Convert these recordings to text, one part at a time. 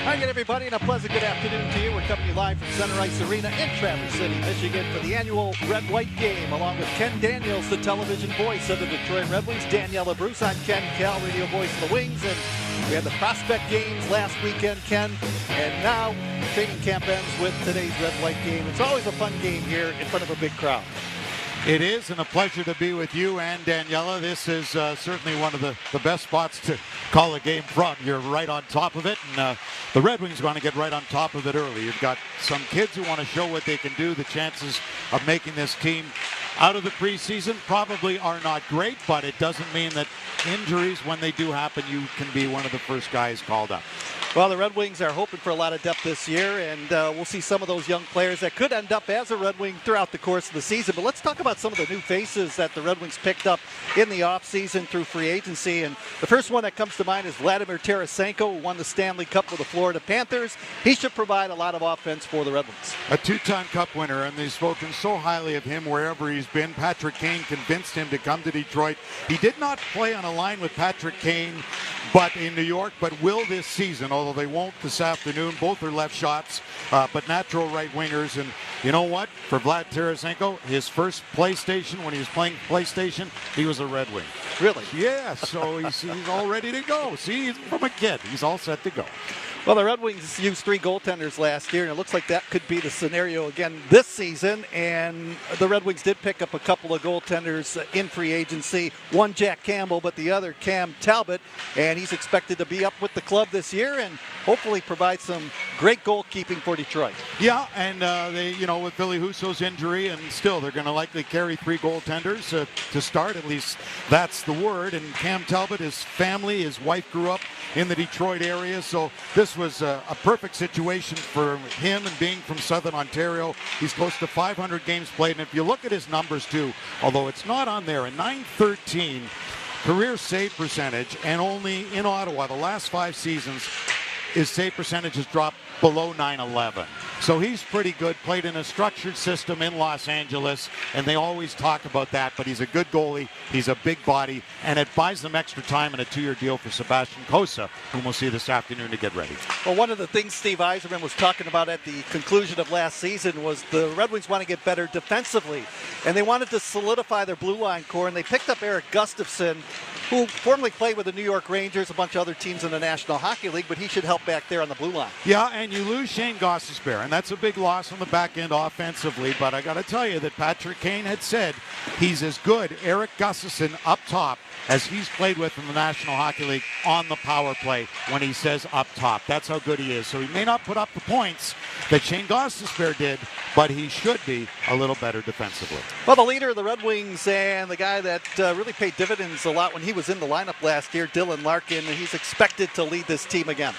Hi again, everybody, and a pleasant good afternoon to you. We're coming to you live from Center Ice Arena in Traverse City, Michigan for the annual Red-White game, along with Ken Daniels, the television voice of the Detroit Red Wings, Daniela Bruce on Ken Cal, radio voice of the Wings, and we had the prospect games last weekend, Ken, and now training camp ends with today's Red-White game. It's always a fun game here in front of a big crowd. It is, and a pleasure to be with you and Daniela. This is certainly one of the best spots to call a game from. You're right on top of it, and the Red Wings want to get right on top of it early. You've got some kids who want to show what they can do. The chances of making this team out of the preseason probably are not great, but it doesn't mean that injuries, when they do happen, you can be one of the first guys called up. Well, the Red Wings are hoping for a lot of depth this year, and we'll see some of those young players that could end up as a Red Wing throughout the course of the season. But let's talk about some of the new faces that the Red Wings picked up in the offseason through free agency. And the first one that comes to mind is Vladimir Tarasenko, who won the Stanley Cup with the Florida Panthers. He should provide a lot of offense for the Red Wings. A two-time Cup winner, and they've spoken so highly of him wherever he's been. Patrick Kane convinced him to come to Detroit. He did not play on a line with Patrick Kane but in New York, but will this season, although they won't this afternoon. Both are left shots, but natural right wingers. And you know what? For Vlad Tarasenko, his first PlayStation, when he was playing PlayStation, he was a Red Wing. Really? Yeah, so he's all ready to go. See, he's from a kid. He's all set to go. Well, the Red Wings used 3 goaltenders last year, and it looks like that could be the scenario again this season. And the Red Wings did pick up a couple of goaltenders in free agency. One, Jack Campbell, but the other, Cam Talbot. And he's expected to be up with the club this year and hopefully provide some great goalkeeping for Detroit. Yeah, and they, with Billy Husso's injury, and still they're going to likely carry 3 goaltenders to start. At least that's the word. And Cam Talbot, his family, his wife grew up in the Detroit area, so this was a perfect situation for him, and being from Southern Ontario, he's close to 500 games played. And if you look at his numbers too, although it's not on there, a .913 career save percentage, and only in Ottawa the last 5 seasons his save percentage has dropped below .911. So he's pretty good, played in a structured system in Los Angeles, and they always talk about that, but he's a good goalie, he's a big body, and it buys them extra time in a 2-year deal for Sebastian Cossa, whom we'll see this afternoon to get ready. Well, one of the things Steve Yzerman was talking about at the conclusion of last season was the Red Wings want to get better defensively, and they wanted to solidify their blue line core, and they picked up Eric Gustafsson, who formerly played with the New York Rangers, a bunch of other teams in the National Hockey League, but he should help back there on the blue line. Yeah, and you lose Shane Gostisbehere, and that's a big loss on the back end offensively, but I got to tell you that Patrick Kane had said he's as good, Eric Gustafsson, up top as he's played with in the National Hockey League on the power play when he says up top. That's how good he is. So he may not put up the points that Shane Gostisbehere did, but he should be a little better defensively. Well, the leader of the Red Wings and the guy that really paid dividends a lot when he was in the lineup last year, Dylan Larkin, and he's expected to lead this team again.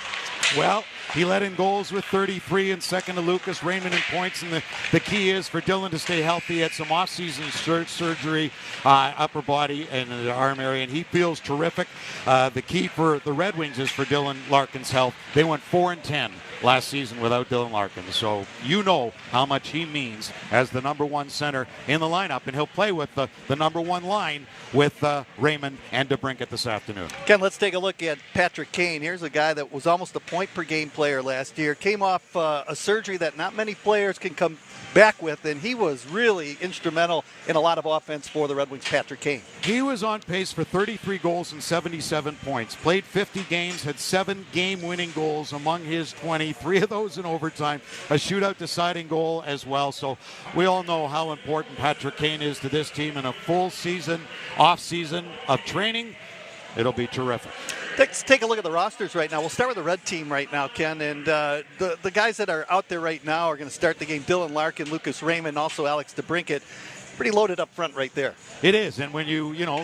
Well, he led in goals with 33 and second to Lucas Raymond in points. And the key is for Dylan to stay healthy. He had some off-season surgery, upper body and the arm area, and he feels terrific. The key for the Red Wings is for Dylan Larkin's health. They went 4-10 last season without Dylan Larkin. So you know how much he means as the number 1 center in the lineup. And he'll play with the number 1 line with Raymond and DeBrincat this afternoon. Ken, let's take a look at Patrick Kane. Here's a guy that was almost a point-per-game player last year. Came off a surgery that not many players can come back with, and he was really instrumental in a lot of offense for the Red Wings, Patrick Kane. He was on pace for 33 goals and 77 points. Played 50 games, had 7 game-winning goals among his 20, 3 of those in overtime, a shootout deciding goal as well. So we all know how important Patrick Kane is to this team. In a full season, off-season of training, it'll be terrific. Let's take a look at the rosters right now. We'll start with the red team right now, Ken. And the guys that are out there right now are going to start the game. Dylan Larkin, Lucas Raymond, also Alex DeBrincat. Pretty loaded up front right there. It is. And when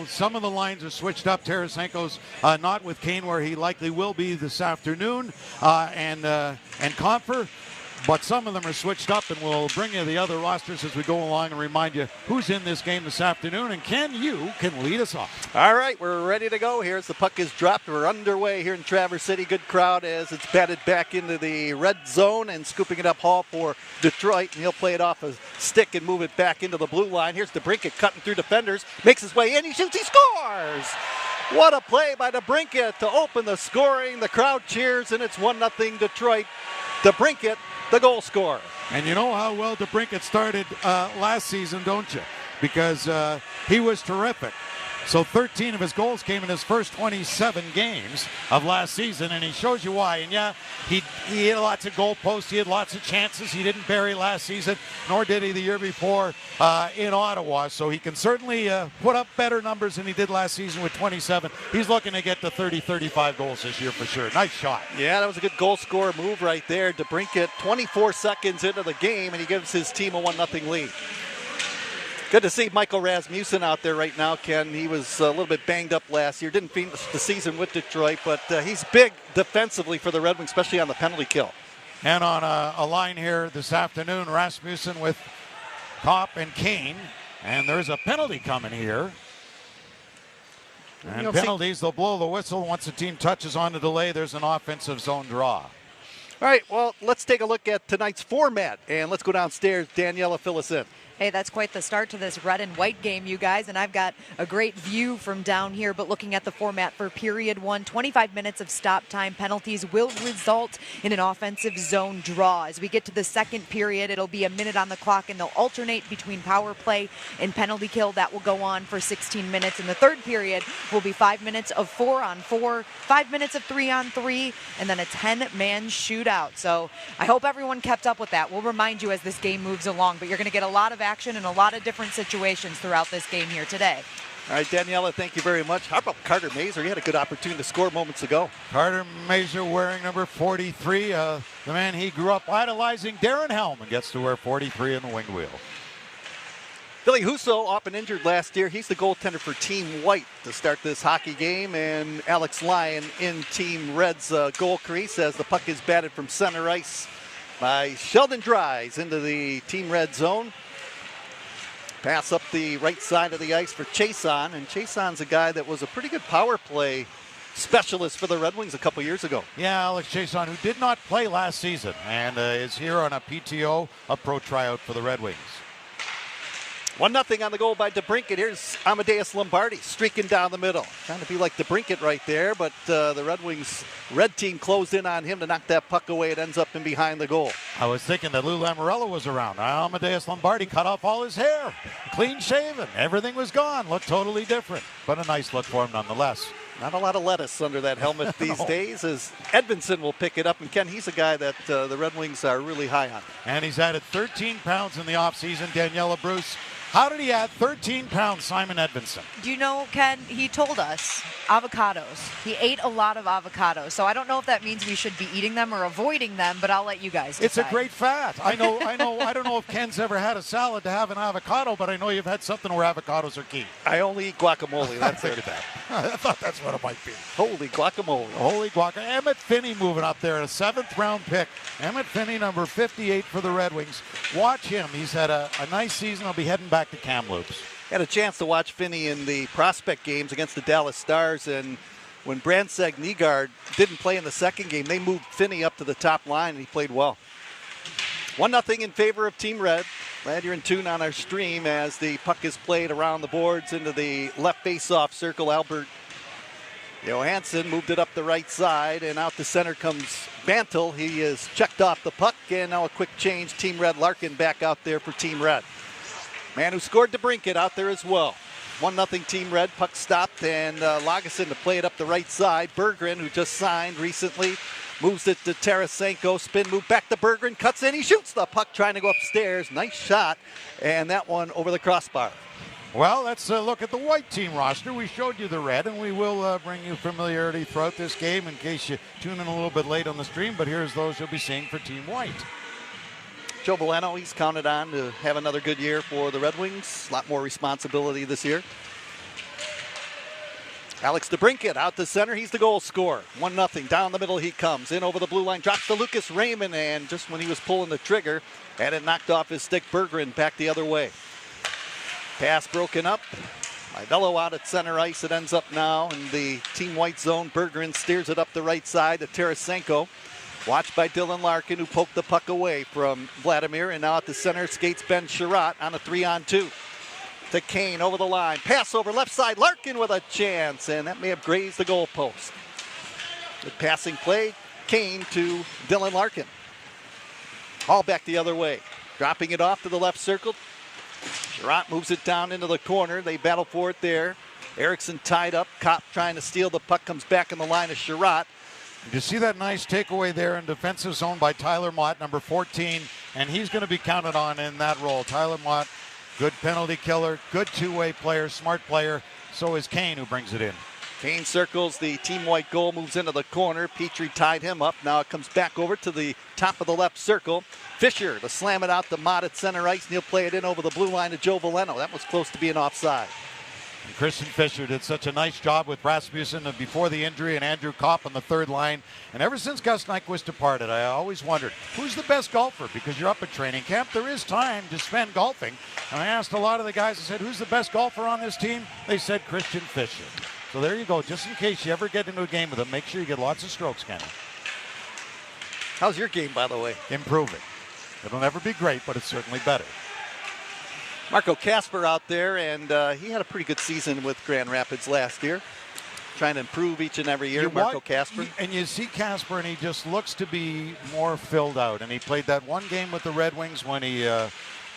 some of the lines are switched up. Tarasenko's not with Kane, where he likely will be this afternoon, and Compher. But some of them are switched up, and we'll bring you the other rosters as we go along and remind you who's in this game this afternoon. And Ken, you can lead us off. All right, we're ready to go here as the puck is dropped. We're underway here in Traverse City. Good crowd as it's batted back into the red zone, and scooping it up Hall for Detroit. And he'll play it off a stick and move it back into the blue line. Here's DeBrincat cutting through defenders, makes his way in, he shoots, he scores! What a play by DeBrincat to open the scoring. The crowd cheers, and it's 1-0 Detroit. DeBrincat, the goal scorer. And you know how well DeBrincat started last season, don't you? Because he was terrific. So 13 of his goals came in his first 27 games of last season, and he shows you why. And yeah, he had lots of goal posts. He had lots of chances. He didn't bury last season, nor did he the year before in Ottawa. So he can certainly put up better numbers than he did last season with 27. He's looking to get to 30, 35 goals this year for sure. Nice shot. Yeah, that was a good goal scorer move right there. DeBrincat, 24 seconds into the game, and he gives his team a 1-0 lead. Good to see Michael Rasmussen out there right now, Ken. He was a little bit banged up last year. Didn't finish the season with Detroit, but he's big defensively for the Red Wings, especially on the penalty kill. And on a line here this afternoon, Rasmussen with Kopp and Kane. And there's a penalty coming here. And penalties, they'll blow the whistle. Once the team touches on the delay, there's an offensive zone draw. All right, well, let's take a look at tonight's format. And let's go downstairs. Daniela, fill us in. Hey, that's quite the start to this red and white game, you guys, and I've got a great view from down here, but looking at the format for period one, 25 minutes of stop time. Penalties will result in an offensive zone draw. As we get to the second period, it'll be a minute on the clock, and they'll alternate between power play and penalty kill. That will go on for 16 minutes. In the third period will be 5 minutes of 4-on-4, 5 minutes of 3-on-3, and then a 10-man shootout. So I hope everyone kept up with that. We'll remind you as this game moves along, but you're going to get a lot of action in a lot of different situations throughout this game here today. All right, Daniela, thank you very much. How about Carter Mazur? He had a good opportunity to score moments ago. Carter Mazur wearing number 43, the man he grew up idolizing, Darren Hellman, gets to wear 43 in the wing wheel. Billy Husso, often injured last year. He's the goaltender for Team White to start this hockey game. And Alex Lyon in Team Red's goal crease as the puck is batted from center ice by Sheldon Dries into the Team Red zone. Pass up the right side of the ice for Chason, and Chason's a guy that was a pretty good power play specialist for the Red Wings a couple years ago. Yeah, Alex Chason, who did not play last season and is here on a PTO, a pro tryout for the Red Wings. 1-0 on the goal by DeBrincat. Here's Amadeus Lombardi streaking down the middle. Trying to be like DeBrincat right there, but the Red Wings red team closed in on him to knock that puck away. It ends up in behind the goal. I was thinking that Lou Lamoriello was around. Amadeus Lombardi cut off all his hair. Clean shaven. Everything was gone. Looked totally different, but a nice look for him nonetheless. Not a lot of lettuce under that helmet these days, as Edvinsson will pick it up. And Ken, he's a guy that the Red Wings are really high on. And he's added 13 pounds in the offseason. Daniela Bruce. How did he add 13 pounds, Simon Edvinsson? Do you know, Ken, he told us avocados. He ate a lot of avocados. So I don't know if that means we should be eating them or avoiding them, but I'll let you guys decide. It's a great fat. I know. I don't know if Ken's ever had a salad to have an avocado, but I know you've had something where avocados are key. I only eat guacamole. That's it. I thought that's what it might be. Holy guacamole. Holy guacamole. Emmett Finney moving up there, a 7th round pick. Emmett Finney, number 58 for the Red Wings. Watch him. He's had a nice season. He'll be heading back to Kamloops. Had a chance to watch Finney in the prospect games against the Dallas Stars, and when Brandstad Nygaard didn't play in the second game, they moved Finney up to the top line, and he played well. 1-0 in favor of Team Red. Glad you're in tune on our stream as the puck is played around the boards into the left face-off circle. Albert Johansson moved it up the right side, and out the center comes Bantle. He is checked off the puck, and now a quick change. Team Red, Larkin back out there for Team Red. Man who scored DeBrincat out there as well. 1-0 Team Red. Puck stopped, and Lagesson to play it up the right side. Berggren, who just signed recently, moves it to Tarasenko. Spin move back to Berggren. Cuts in. He shoots the puck trying to go upstairs. Nice shot. And that one over the crossbar. Well, let's look at the white team roster. We showed you the red, and we will bring you familiarity throughout this game in case you tune in a little bit late on the stream. But here's those you'll be seeing for Team White. Joe Veleno, he's counted on to have another good year for the Red Wings. A lot more responsibility this year. Alex DeBrincat out to center. He's the goal scorer. 1-0. Down the middle he comes. In over the blue line. Drops to Lucas Raymond. And just when he was pulling the trigger, had it knocked off his stick. Berggren back the other way. Pass broken up. Ivello out at center ice. It ends up now in the Team White zone. Berggren steers it up the right side to Tarasenko. Watched by Dylan Larkin, who poked the puck away from Vladimir. And now at the center skates Ben Sherratt on a 3-on-2. to Kane over the line. Pass over left side. Larkin with a chance, and that may have grazed the goalpost. Good passing play. Kane to Dylan Larkin. All back the other way. Dropping it off to the left circle. Sherratt moves it down into the corner. They battle for it there. Erickson tied up. Kopp trying to steal the puck. Comes back in the line of Sherratt. Did you see that nice takeaway there in defensive zone by Tyler Mott, number 14? And he's going to be counted on in that role. Tyler Mott, good penalty killer, good two-way player, smart player. So is Kane, who brings it in. Kane circles the team white goal, moves into the corner. Petrie tied him up. Now it comes back over to the top of the left circle. Fisher to slam it out to Mott at center ice, and he'll play it in over the blue line to Joe Veleno. That was close to being offside. And Christian Fisher did such a nice job with Rasmussen before the injury and Andrew Kopp on the third line. And ever since Gus Nyquist departed, I always wondered, who's the best golfer? Because you're up at training camp, there is time to spend golfing. And I asked a lot of the guys, I said, who's the best golfer on this team? They said Christian Fisher. So there you go. Just in case you ever get into a game with him, make sure you get lots of strokes, Kenny. How's your game, by the way? Improving. It'll never be great, but it's certainly better. Marco Kasper out there, and he had a pretty good season with Grand Rapids last year. Trying to improve each and every year, Marco Kasper. And you see Kasper, and he just looks to be more filled out. And he played that one game with the Red Wings when he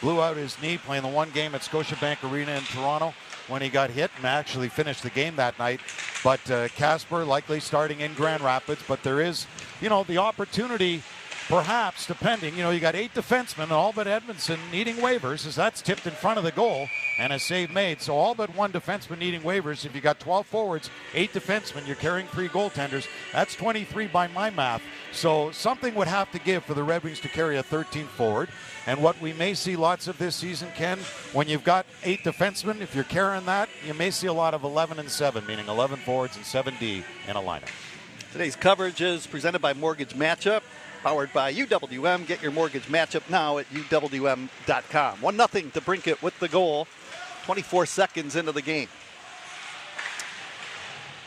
blew out his knee, playing the one game at Scotiabank Arena in Toronto when he got hit and actually finished the game that night. But Kasper likely starting in Grand Rapids, but there is, the opportunity. Perhaps, depending, you got 8 defensemen, all but Edmondson needing waivers, as that's tipped in front of the goal and a save made. So all but 1 defenseman needing waivers. If you got 12 forwards, 8 defensemen, you're carrying 3 goaltenders. That's 23 by my math. So something would have to give for the Red Wings to carry a 13th forward. And what we may see lots of this season, Ken, when you've got 8 defensemen, if you're carrying that, you may see a lot of 11 and 7, meaning 11 forwards and 7D in a lineup. Today's coverage is presented by Mortgage Matchup. Powered by UWM. Get your mortgage matchup now at UWM.com. 1-0 to Brinkett with the goal. 24 seconds into the game.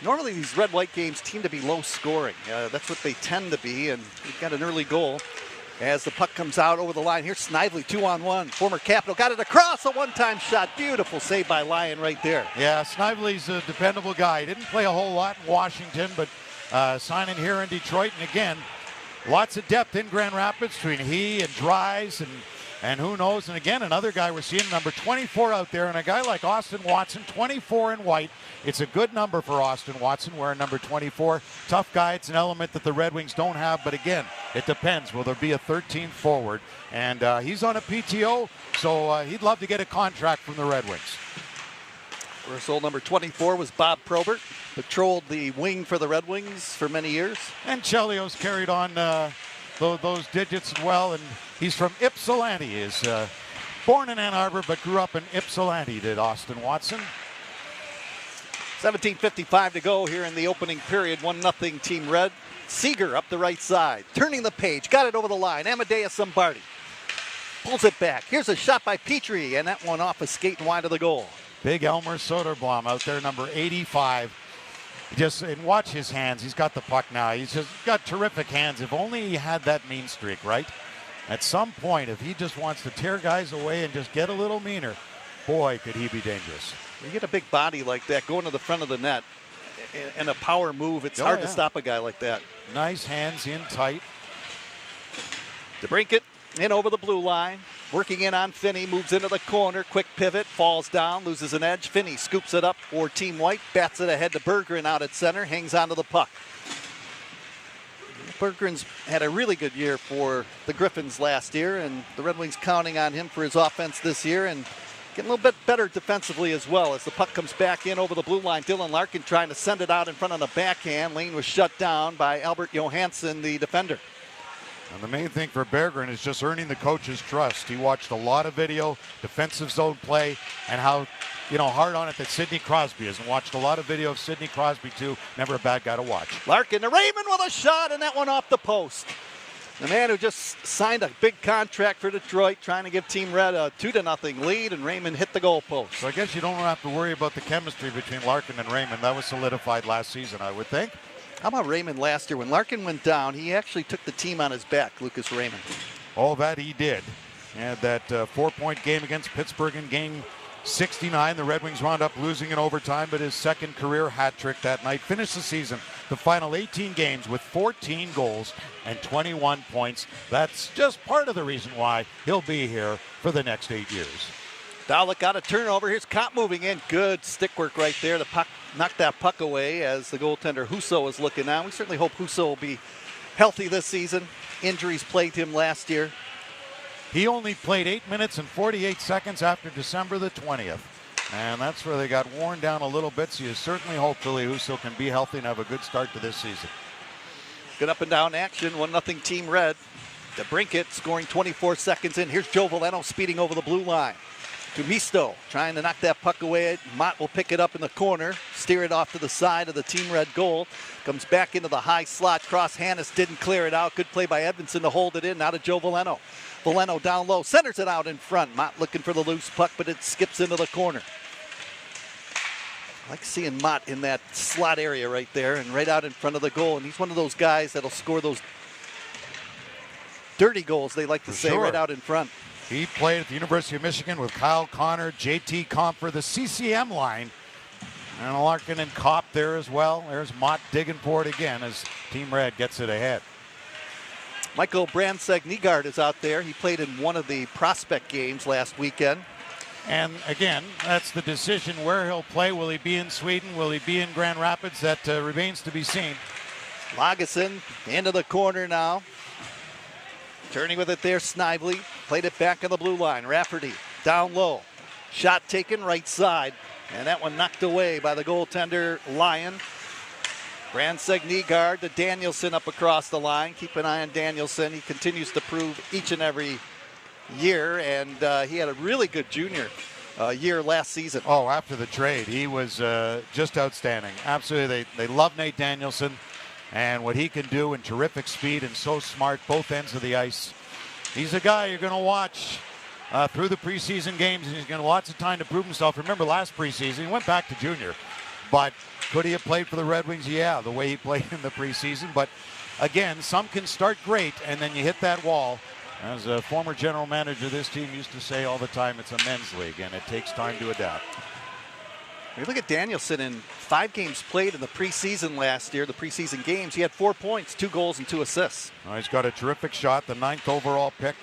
Normally these red-white games tend to be low scoring. That's what they tend to be, and we've got an early goal as the puck comes out over the line. Here's Snively, 2-on-1. Former Capital got it across, a one-time shot. Beautiful save by Lyon right there. Yeah, Snively's a dependable guy. He didn't play a whole lot in Washington, but signing here in Detroit, and again, lots of depth in Grand Rapids between he and Dries and who knows. And again, another guy we're seeing, number 24 out there, and a guy like Austin Watson, 24 in white. It's a good number for Austin Watson, wearing number 24. Tough guy. It's an element that the Red Wings don't have, but again, it depends. Will there be a 13th forward? And he's on a PTO, so he'd love to get a contract from the Red Wings. Result number 24 was Bob Probert. Patrolled the wing for the Red Wings for many years. And Chelios carried on those digits as well. And he's from Ypsilanti. He's born in Ann Arbor, but grew up in Ypsilanti, did Austin Watson. 17:55 to go here in the opening period. 1-0 Team Red. Seeger up the right side. Turning the page. Got it over the line. Amadeus Zombardi pulls it back. Here's a shot by Petrie, and that one off a skate and wide of the goal. Big Elmer Soderblom out there, number 85. And watch his hands. He's got the puck now. He's just got terrific hands. If only he had that mean streak, right? At some point, if he just wants to tear guys away and just get a little meaner, boy, could he be dangerous. You get a big body like that going to the front of the net and a power move. It's hard to stop a guy like that. Nice hands in tight. DeBrincat in over the blue line. Working in on Finney, moves into the corner, quick pivot, falls down, loses an edge. Finney scoops it up for Team White, bats it ahead to Berggren out at center, hangs onto the puck. Berggren's had a really good year for the Griffins last year, and the Red Wings counting on him for his offense this year, and getting a little bit better defensively as well. As the puck comes back in over the blue line, Dylan Larkin trying to send it out in front on the backhand. Lane was shut down by Albert Johansson, the defender. And the main thing for Berggren is just earning the coach's trust. He watched a lot of video, defensive zone play, and how, hard on it that Sidney Crosby is. And watched a lot of video of Sidney Crosby, too. Never a bad guy to watch. Larkin to Raymond with a shot, and that one off the post. The man who just signed a big contract for Detroit, trying to give Team Red a 2-0 lead, and Raymond hit the goalpost. So I guess you don't have to worry about the chemistry between Larkin and Raymond. That was solidified last season, I would think. How about Raymond last year? When Larkin went down, he actually took the team on his back, Lucas Raymond. Oh, that he did. And that 4-point game against Pittsburgh in game 69. The Red Wings wound up losing in overtime, but his second career hat trick that night finished the season, the final 18 games, with 14 goals and 21 points. That's just part of the reason why he'll be here for the next 8 years. Dowlick got a turnover. Here's Kopp moving in. Good stick work right there. The puck knocked that puck away as the goaltender Husso is looking on. We certainly hope Husso will be healthy this season. Injuries plagued him last year. He only played 8 minutes and 48 seconds after December the 20th. And that's where they got worn down a little bit. So you certainly hope Billy Husso can be healthy and have a good start to this season. Good up and down action. 1-0 Team Red. DeBrincat scoring 24 seconds in. Here's Joe Veleno speeding over the blue line. To Misto, trying to knock that puck away. Mott will pick it up in the corner, steer it off to the side of the Team Red goal. Comes back into the high slot. Cross Hannes didn't clear it out. Good play by Edvinsson to hold it in. Now to Joe Veleno. Veleno down low, centers it out in front. Mott looking for the loose puck, but it skips into the corner. I like seeing Mott in that slot area right there and right out in front of the goal. And he's one of those guys that'll score those dirty goals, they like to say, right out in front. He played at the University of Michigan with Kyle Connor, JT Compher, the CCM line. And Larkin and Kopp there as well. There's Mott digging for it again as Team Red gets it ahead. Michael Brandsegg-Nygaard is out there. He played in one of the prospect games last weekend. And again, that's the decision where he'll play. Will he be in Sweden? Will he be in Grand Rapids? That remains to be seen. Lagesson into the corner now. Turning with it there, Snively. Played it back on the blue line. Rafferty down low. Shot taken right side. And that one knocked away by the goaltender, Lyon. Brandsegg-Nygaard to Danielson up across the line. Keep an eye on Danielson. He continues to prove each and every year. And he had a really good junior year last season. Oh, after the trade, he was just outstanding. Absolutely. They love Nate Danielson. And what he can do in terrific speed and so smart, both ends of the ice. He's a guy you're going to watch through the preseason games, and he's going to have lots of time to prove himself. Remember last preseason, he went back to junior. But could he have played for the Red Wings? Yeah, the way he played in the preseason. But again, some can start great, and then you hit that wall. As a former general manager, this team used to say all the time, it's a men's league, and it takes time to adapt. You look at Danielson in 5 games played in the preseason last year, the preseason games. He had 4 points, 2 goals, and 2 assists. Oh, he's got a terrific shot, the 9th overall pick.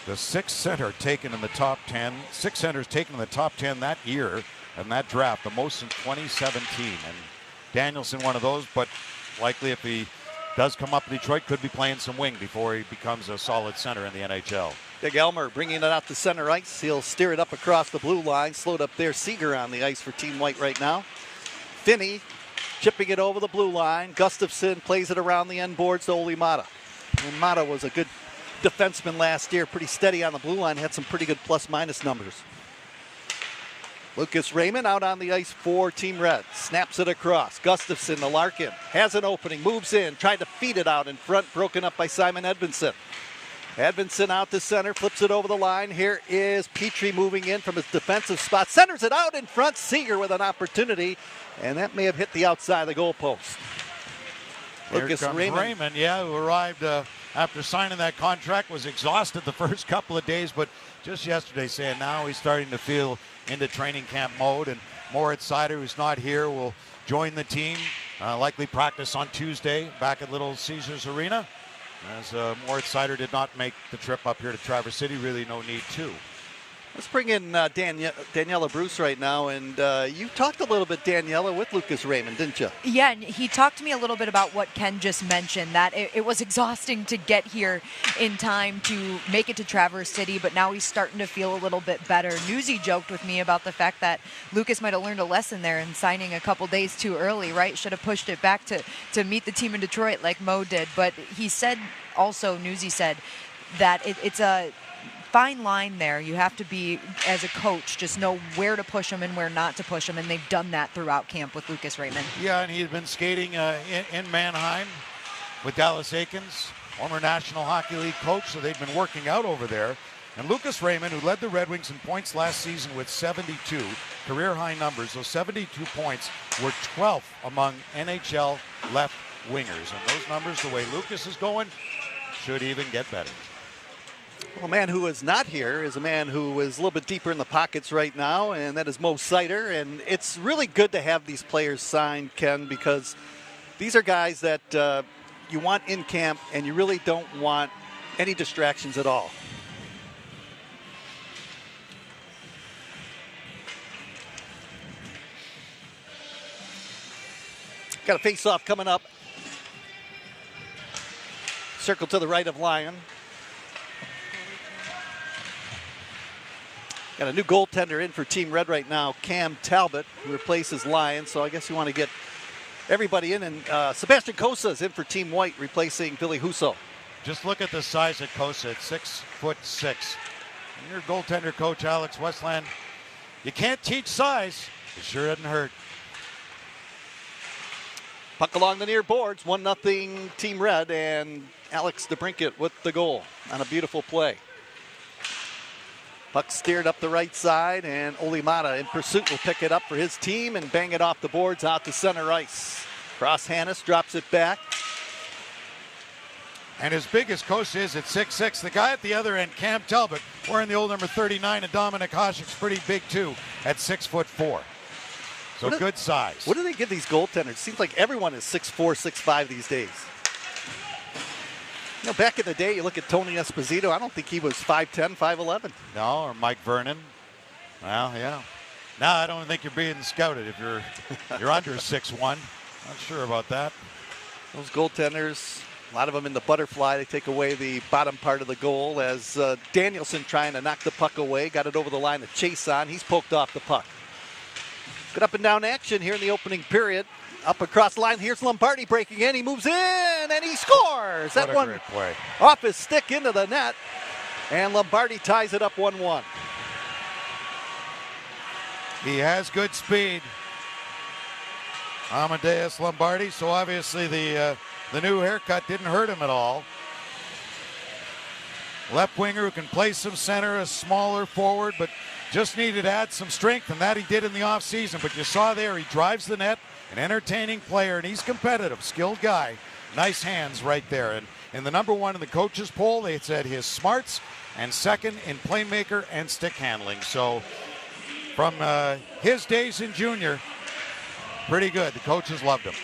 The 6th center taken in the top 10. 6 centers taken in the top 10 that year in that draft, the most in 2017. And Danielson, one of those, but likely if he does come up to Detroit, could be playing some wing before he becomes a solid center in the NHL. Doug Elmer bringing it out to center ice. He'll steer it up across the blue line. Slowed up there. Seager on the ice for Team White right now. Finney chipping it over the blue line. Gustafsson plays it around the end boards to Olli Mata. And Mata was a good defenseman last year. Pretty steady on the blue line. Had some pretty good plus-minus numbers. Lucas Raymond out on the ice for Team Red. Snaps it across. Gustafsson to Larkin. Has an opening. Moves in. Tried to feed it out in front. Broken up by Simon Edvinsson. Edvinsson out to center, flips it over the line. Here is Petrie moving in from his defensive spot. Centers it out in front. Seager with an opportunity, and that may have hit the outside of the goalpost. Lucas Raymond, yeah, who arrived after signing that contract, was exhausted the first couple of days, but just yesterday saying now he's starting to feel into training camp mode. And Moritz Seider, who's not here, will join the team, likely practice on Tuesday back at Little Caesars Arena. As Moritz Seider did not make the trip up here to Traverse City, really no need to. Let's bring in Daniela Bruce right now, and you talked a little bit, Daniela, with Lucas Raymond, didn't you? Yeah, and he talked to me a little bit about what Ken just mentioned, that it was exhausting to get here in time to make it to Traverse City, but now he's starting to feel a little bit better. Newsy joked with me about the fact that Lucas might have learned a lesson there in signing a couple days too early, right? Should have pushed it back to meet the team in Detroit like Mo did. But he said also, Newsy said, that it's a fine line there. You have to be, as a coach, just know where to push him and where not to push him, and they've done that throughout camp with Lucas Raymond. Yeah, and he's been skating in Mannheim with Dallas Aikens, former National Hockey League coach, so they've been working out over there. And Lucas Raymond, who led the Red Wings in points last season with 72 career-high numbers, those 72 points were 12th among NHL left wingers. And those numbers, the way Lucas is going, should even get better. Well, a man who is not here is a man who is a little bit deeper in the pockets right now, and that is Mo Sider. And it's really good to have these players signed, Ken, because these are guys that you want in camp, and you really don't want any distractions at all. Got a face-off coming up. Circle to the right of Lyon. Got a new goaltender in for Team Red right now, Cam Talbot, who replaces Lyon. So I guess you want to get everybody in. And Sebastian Cossa is in for Team White, replacing Billy Husso. Just look at the size of Cossa at 6'6". And your goaltender coach, Alex Westland, you can't teach size. It sure doesn't hurt. Puck along the near boards, 1-0 Team Red, and Alex DeBrincat with the goal on a beautiful play. Puck steered up the right side, and Olimata in pursuit will pick it up for his team and bang it off the boards out to center ice. Cross Hannes drops it back. And as big as Cossa is at 6'6", the guy at the other end, Cam Talbot, wearing the old number 39, and Dominic Hasek's pretty big too at 6'4". So good size. What do they give these goaltenders? Seems like everyone is 6'4", 6'5" these days. You know, back in the day, you look at Tony Esposito, I don't think he was 5'10", 5'11". No, or Mike Vernon. Well, yeah. Now I don't think you're being scouted if you're under 6'1". Not sure about that. Those goaltenders, a lot of them in the butterfly. They take away the bottom part of the goal as Danielson trying to knock the puck away. Got it over the line to chase on. He's poked off the puck. Good up and down action here in the opening period. Up across the line. Here's Lombardi breaking in. He moves in and he scores. What that one great play. Off his stick into the net. And Lombardi ties it up 1-1. He has good speed. Amadeus Lombardi. So obviously the new haircut didn't hurt him at all. Left winger who can play some center, a smaller forward, but just needed to add some strength, and that he did in the offseason. But you saw there, he drives the net, an entertaining player, and he's competitive, skilled guy. Nice hands right there. And in the number one in the coaches poll, they said his smarts, and second in playmaker and stick handling. So from his days in junior, pretty good. The coaches loved him.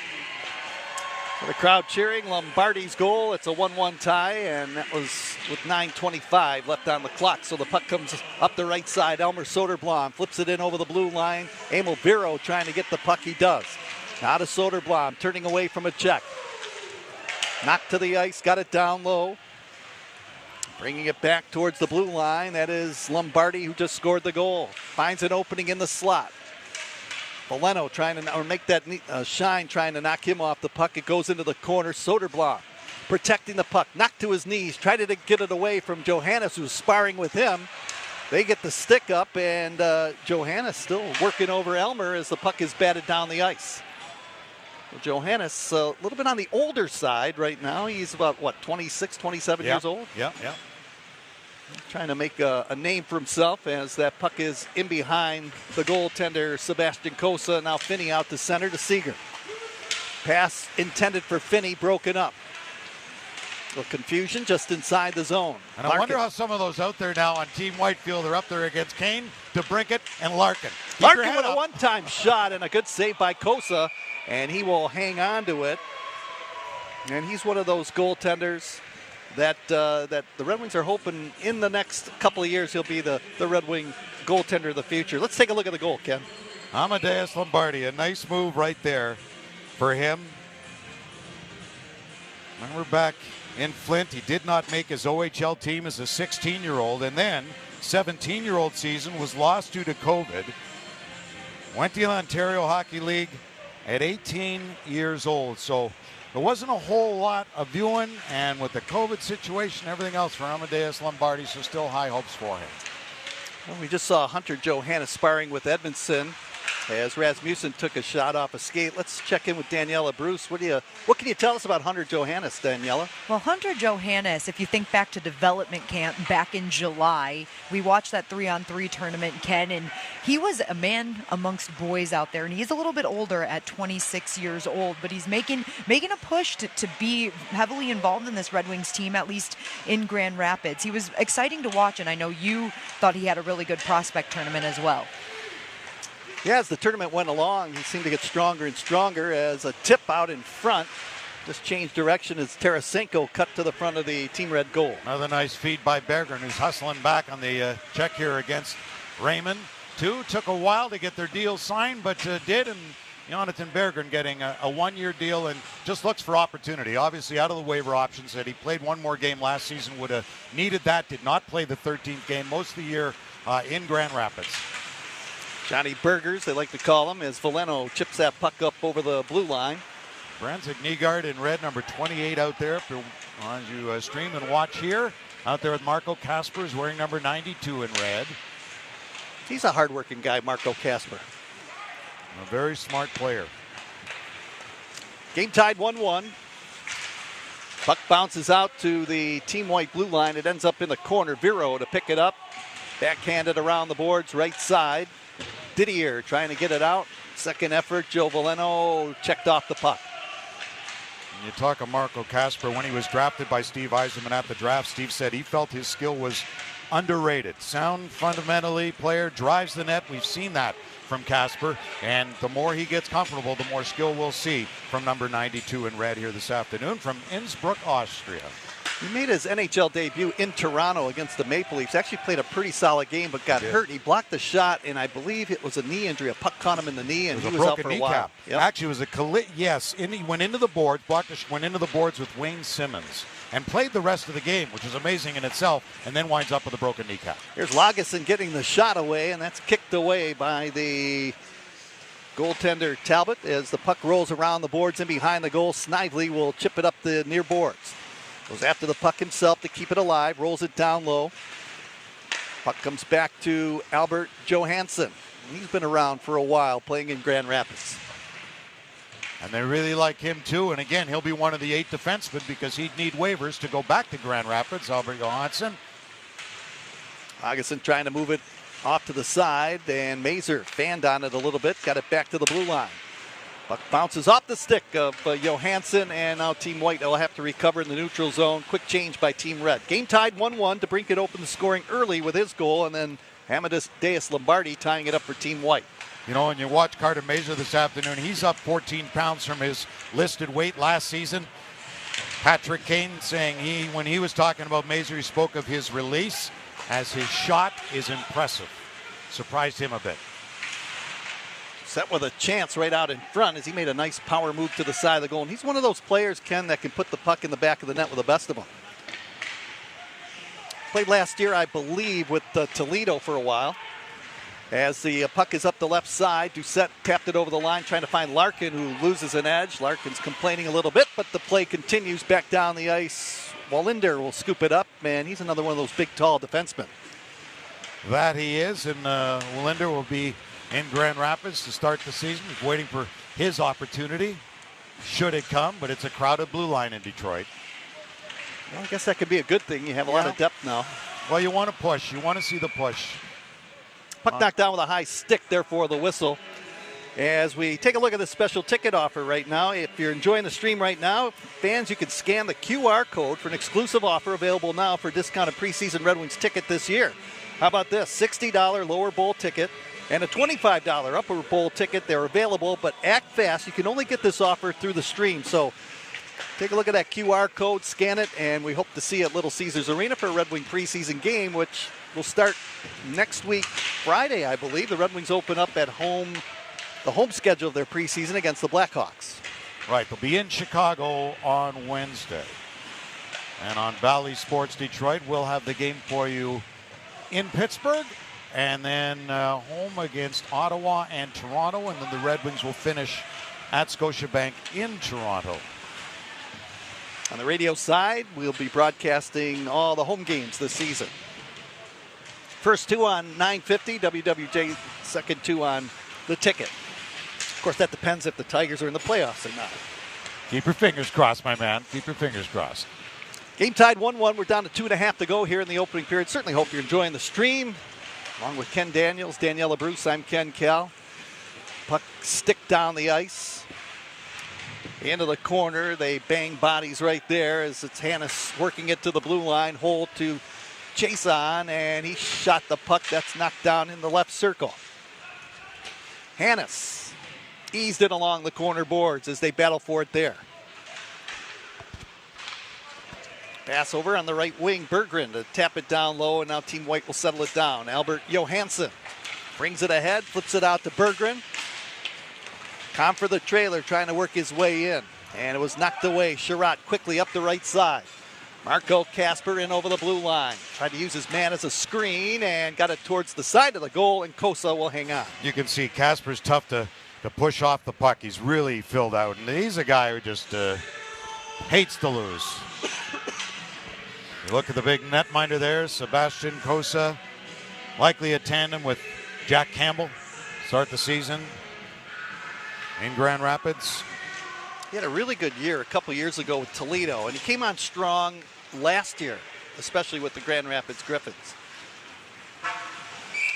The crowd cheering Lombardi's goal. It's a 1-1 tie, and that was with 9:25 left on the clock. So the puck comes up the right side. Elmer Soderblom flips it in over the blue line. Emil Biro trying to get the puck. He does. Now to Soderblom, turning away from a check. Knocked to the ice, got it down low. Bringing it back towards the blue line. That is Lombardi, who just scored the goal. Finds an opening in the slot. Valeno trying to make that shine, trying to knock him off the puck. It goes into the corner. Soderblom protecting the puck. Knocked to his knees. Tried to get it away from Johannes, who's sparring with him. They get the stick up, and Johannes still working over Elmer as the puck is batted down the ice. Well, Johannes a little bit on the older side right now. He's about, 26, 27 years old? Yeah. Trying to make a name for himself as that puck is in behind the goaltender, Sebastian Cossa. Now Finney out to center to Seeger. Pass intended for Finney, broken up. A little confusion just inside the zone. And I wonder how some of those out there now on Team Whitefield are up there against Kane, DeBrincat, and Larkin. Larkin with a one-time shot and a good save by Cossa, and he will hang on to it. And he's one of those goaltenders that the Red Wings are hoping in the next couple of years he'll be the Red Wing goaltender of the future. Let's take a look at the goal, Ken. Amadeus Lombardi, a nice move right there for him. Remember back in Flint, he did not make his OHL team as a 16-year-old, and then 17-year-old season was lost due to COVID. Went to the Ontario Hockey League at 18 years old. So there wasn't a whole lot of viewing, and with the COVID situation and everything else for Amadeus Lombardi, so still high hopes for him. Well, we just saw Hunter Johannes sparring with Edmondson. As Rasmussen took a shot off a skate. Let's check in with Daniela Bruce. What can you tell us about Hunter Johannes, Daniela? Well, Hunter Johannes, if you think back to development camp back in July, we watched that 3-on-3 tournament, Ken, and he was a man amongst boys out there, and he's a little bit older at 26 years old, but he's making a push to be heavily involved in this Red Wings team, at least in Grand Rapids. He was exciting to watch, and I know you thought he had a really good prospect tournament as well. Yeah, as the tournament went along, he seemed to get stronger and stronger as a tip out in front just changed direction as Tarasenko cut to the front of the Team Red goal. Another nice feed by Berggren, who's hustling back on the check here against Raymond. Took a while to get their deal signed, but did, and Jonathan Berggren getting a one-year deal and just looks for opportunity. Obviously out of the waiver option, said he played one more game last season, would have needed that, did not play the 13th game most of the year in Grand Rapids. Johnny Burgers, they like to call him, as Veleno chips that puck up over the blue line. Brandon Nygaard in red, number 28 out there. As you stream and watch here, out there with Marco Kasper is wearing number 92 in red. He's a hard-working guy, Marco Kasper. A very smart player. Game tied 1-1. Puck bounces out to the Team White blue line. It ends up in the corner. Viro to pick it up. Backhanded around the boards, right side. Didier trying to get it out. Second effort, Joe Veleno checked off the puck. And you talk of Marco Kasper, when he was drafted by Steve Yzerman at the draft, Steve said he felt his skill was underrated. Sound fundamentally player, drives the net. We've seen that from Kasper, and the more he gets comfortable, the more skill we'll see from number 92 in red here this afternoon from Innsbruck, Austria. He made his NHL debut in Toronto against the Maple Leafs. Actually played a pretty solid game, but got hurt. He blocked the shot, and I believe it was a knee injury. A puck caught him in the knee, and he was out for a while. Yep. Actually, it was he went into the boards, went into the boards with Wayne Simmons, and played the rest of the game, which is amazing in itself, and then winds up with a broken kneecap. Here's Lagesson getting the shot away, and that's kicked away by the goaltender Talbot as the puck rolls around the boards and behind the goal. Snively will chip it up the near boards. Goes after the puck himself to keep it alive, rolls it down low. Puck comes back to Albert Johansson. He's been around for a while playing in Grand Rapids. And they really like him too. And again, he'll be one of the 8 defensemen because he'd need waivers to go back to Grand Rapids. Albert Johansson. Augustin trying to move it off to the side, and Mazur fanned on it a little bit, got it back to the blue line. Puck bounces off the stick of Johansson, and now Team White will have to recover in the neutral zone. Quick change by Team Red. Game tied 1-1. DeBrincat opened the scoring early with his goal, and then Amadeus Lombardi tying it up for Team White. You know, when you watch Carter Mazur this afternoon, he's up 14 pounds from his listed weight last season. Patrick Kane saying when he was talking about Mazur, he spoke of his release as his shot is impressive. Surprised him a bit. Set with a chance right out in front as he made a nice power move to the side of the goal. And he's one of those players, Ken, that can put the puck in the back of the net with the best of them. Played last year, I believe, with Toledo for a while. As the puck is up the left side, Doucette tapped it over the line, trying to find Larkin, who loses an edge. Larkin's complaining a little bit, but the play continues back down the ice. Wallinder will scoop it up, man. He's another one of those big, tall defensemen. That he is, and Wallinder will be in Grand Rapids to start the season. He's waiting for his opportunity, should it come, but it's a crowded blue line in Detroit. Well, I guess that could be a good thing. You have a lot of depth now. Well, you want to push. You want to see the push. Puck knocked down with a high stick, therefore the whistle. As we take a look at the special ticket offer right now, if you're enjoying the stream right now, fans, you can scan the QR code for an exclusive offer available now for discounted preseason Red Wings ticket this year. How about this? $60 lower bowl ticket and a $25 upper bowl ticket. They're available, but act fast. You can only get this offer through the stream. So take a look at that QR code, scan it, and we hope to see you at Little Caesars Arena for a Red Wing preseason game, which will start next week, Friday, I believe. The Red Wings open up at home, the home schedule of their preseason against the Blackhawks. Right, they'll be in Chicago on Wednesday. And on Valley Sports Detroit, we'll have the game for you in Pittsburgh, and then home against Ottawa and Toronto, and then the Red Wings will finish at Scotiabank in Toronto. On the radio side, we'll be broadcasting all the home games this season. First two on 950 WWJ, second two on the ticket. Of course, that depends if the Tigers are in the playoffs or not. Keep your fingers crossed, my man. Keep your fingers crossed. Game tied 1-1. We're down to 2.5 to go here in the opening period. Certainly hope you're enjoying the stream. Along with Ken Daniels, Daniela Bruce, I'm Ken Kell. Puck stick down the ice. Into the corner. They bang bodies right there as it's Hannes working it to the blue line. Hole to chase on, and he shot the puck. That's knocked down in the left circle. Hannes eased it along the corner boards as they battle for it there. Pass over on the right wing. Berggren to tap it down low, and now Team White will settle it down. Albert Johansson brings it ahead, flips it out to Berggren. Compher the trailer trying to work his way in, and it was knocked away. Sherratt quickly up the right side. Marco Kasper in over the blue line. Tried to use his man as a screen and got it towards the side of the goal, and Kosa will hang on. You can see Kasper's tough to push off the puck. He's really filled out, and he's a guy who just hates to lose. You look at the big netminder there, Sebastian Kosa, likely a tandem with Jack Campbell, start the season in Grand Rapids. He had a really good year a couple years ago with Toledo, and he came on strong last year, especially with the Grand Rapids Griffins.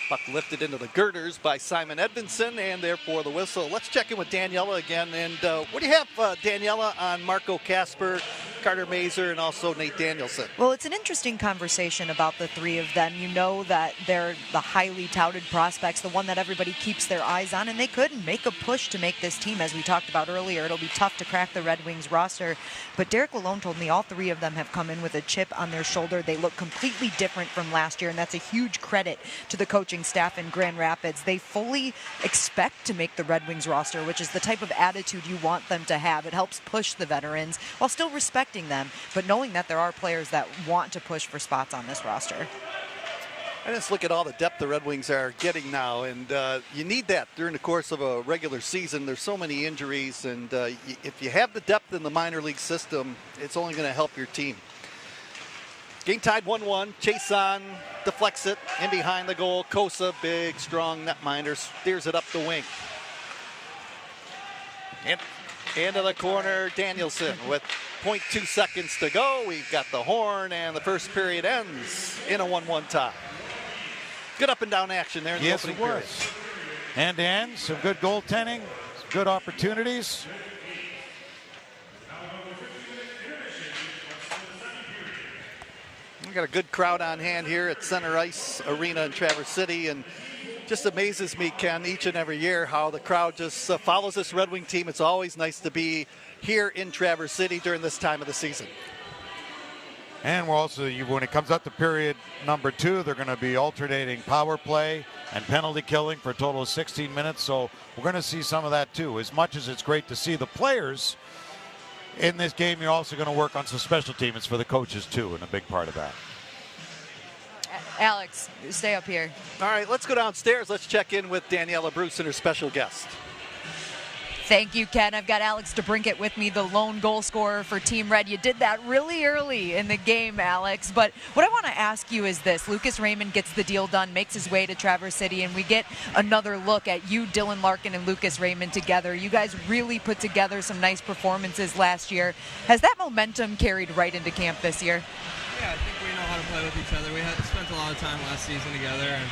Puck lifted into the girders by Simon Edmondson, and therefore the whistle. Let's check in with Daniela again. And what do you have, Daniela, on Marco Kasper, Carter Mazer, and also Nate Danielson? Well, it's an interesting conversation about the three of them. You know that they're the highly touted prospects, the one that everybody keeps their eyes on, and they could make a push to make this team. As we talked about earlier, it'll be tough to crack the Red Wings roster. But Derek Lalonde told me all three of them have come in with a chip on their shoulder. They look completely different from last year, and that's a huge credit to the coaching staff in Grand Rapids. They fully expect to make the Red Wings roster, which is the type of attitude you want them to have. It helps push the veterans while still respecting them, but knowing that there are players that want to push for spots on this roster. I just look at all the depth the Red Wings are getting now, and you need that during the course of a regular season. There's so many injuries, and if you have the depth in the minor league system, it's only going to help your team. Game tied 1-1. Chason deflects it in behind the goal. Kosa, big, strong netminder, steers it up the wing. And into the corner, Danielson with 0.2 seconds to go. We've got the horn, and the first period ends in a 1-1 tie. Good up and down action there in the opening period. Hand to end, some good goaltending, some good opportunities. We've got a good crowd on hand here at Center Ice Arena in Traverse City, and just amazes me, Ken, each and every year how the crowd just follows this Red Wing team. It's always nice to be here in Traverse City during this time of the season. And we're also, when it comes up to period number 2, they're going to be alternating power play and penalty killing for a total of 16 minutes. So we're going to see some of that too. As much as it's great to see the players in this game, you're also going to work on some special teams for the coaches too, and a big part of that. Alex, stay up here. All right, let's go downstairs. Let's check in with Daniela Bruce and her special guest. Thank you, Ken. I've got Alex DeBrincat with me, the lone goal scorer for Team Red. You did that really early in the game, Alex. But what I want to ask you is this. Lucas Raymond gets the deal done, makes his way to Traverse City, and we get another look at you, Dylan Larkin, and Lucas Raymond together. You guys really put together some nice performances last year. Has that momentum carried right into camp this year? Yeah, I think we know how to play with each other. We had spent a lot of time last season together, and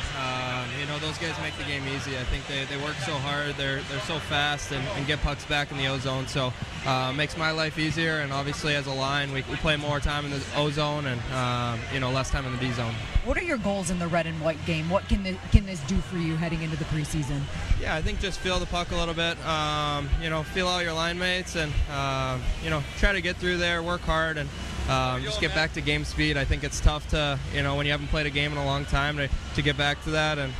those guys make the game easy. I think they work so hard. They're so fast and get pucks back in the O zone. So it makes my life easier. And obviously, as a line, we play more time in the O zone and less time in the D zone. What are your goals in the red and white game? What can this do for you heading into the preseason? Yeah, I think just feel the puck a little bit. Feel out your line mates, and try to get through there, work hard, and just get back to game speed. I think it's tough to, when you haven't played a game in a long time to get back to that, and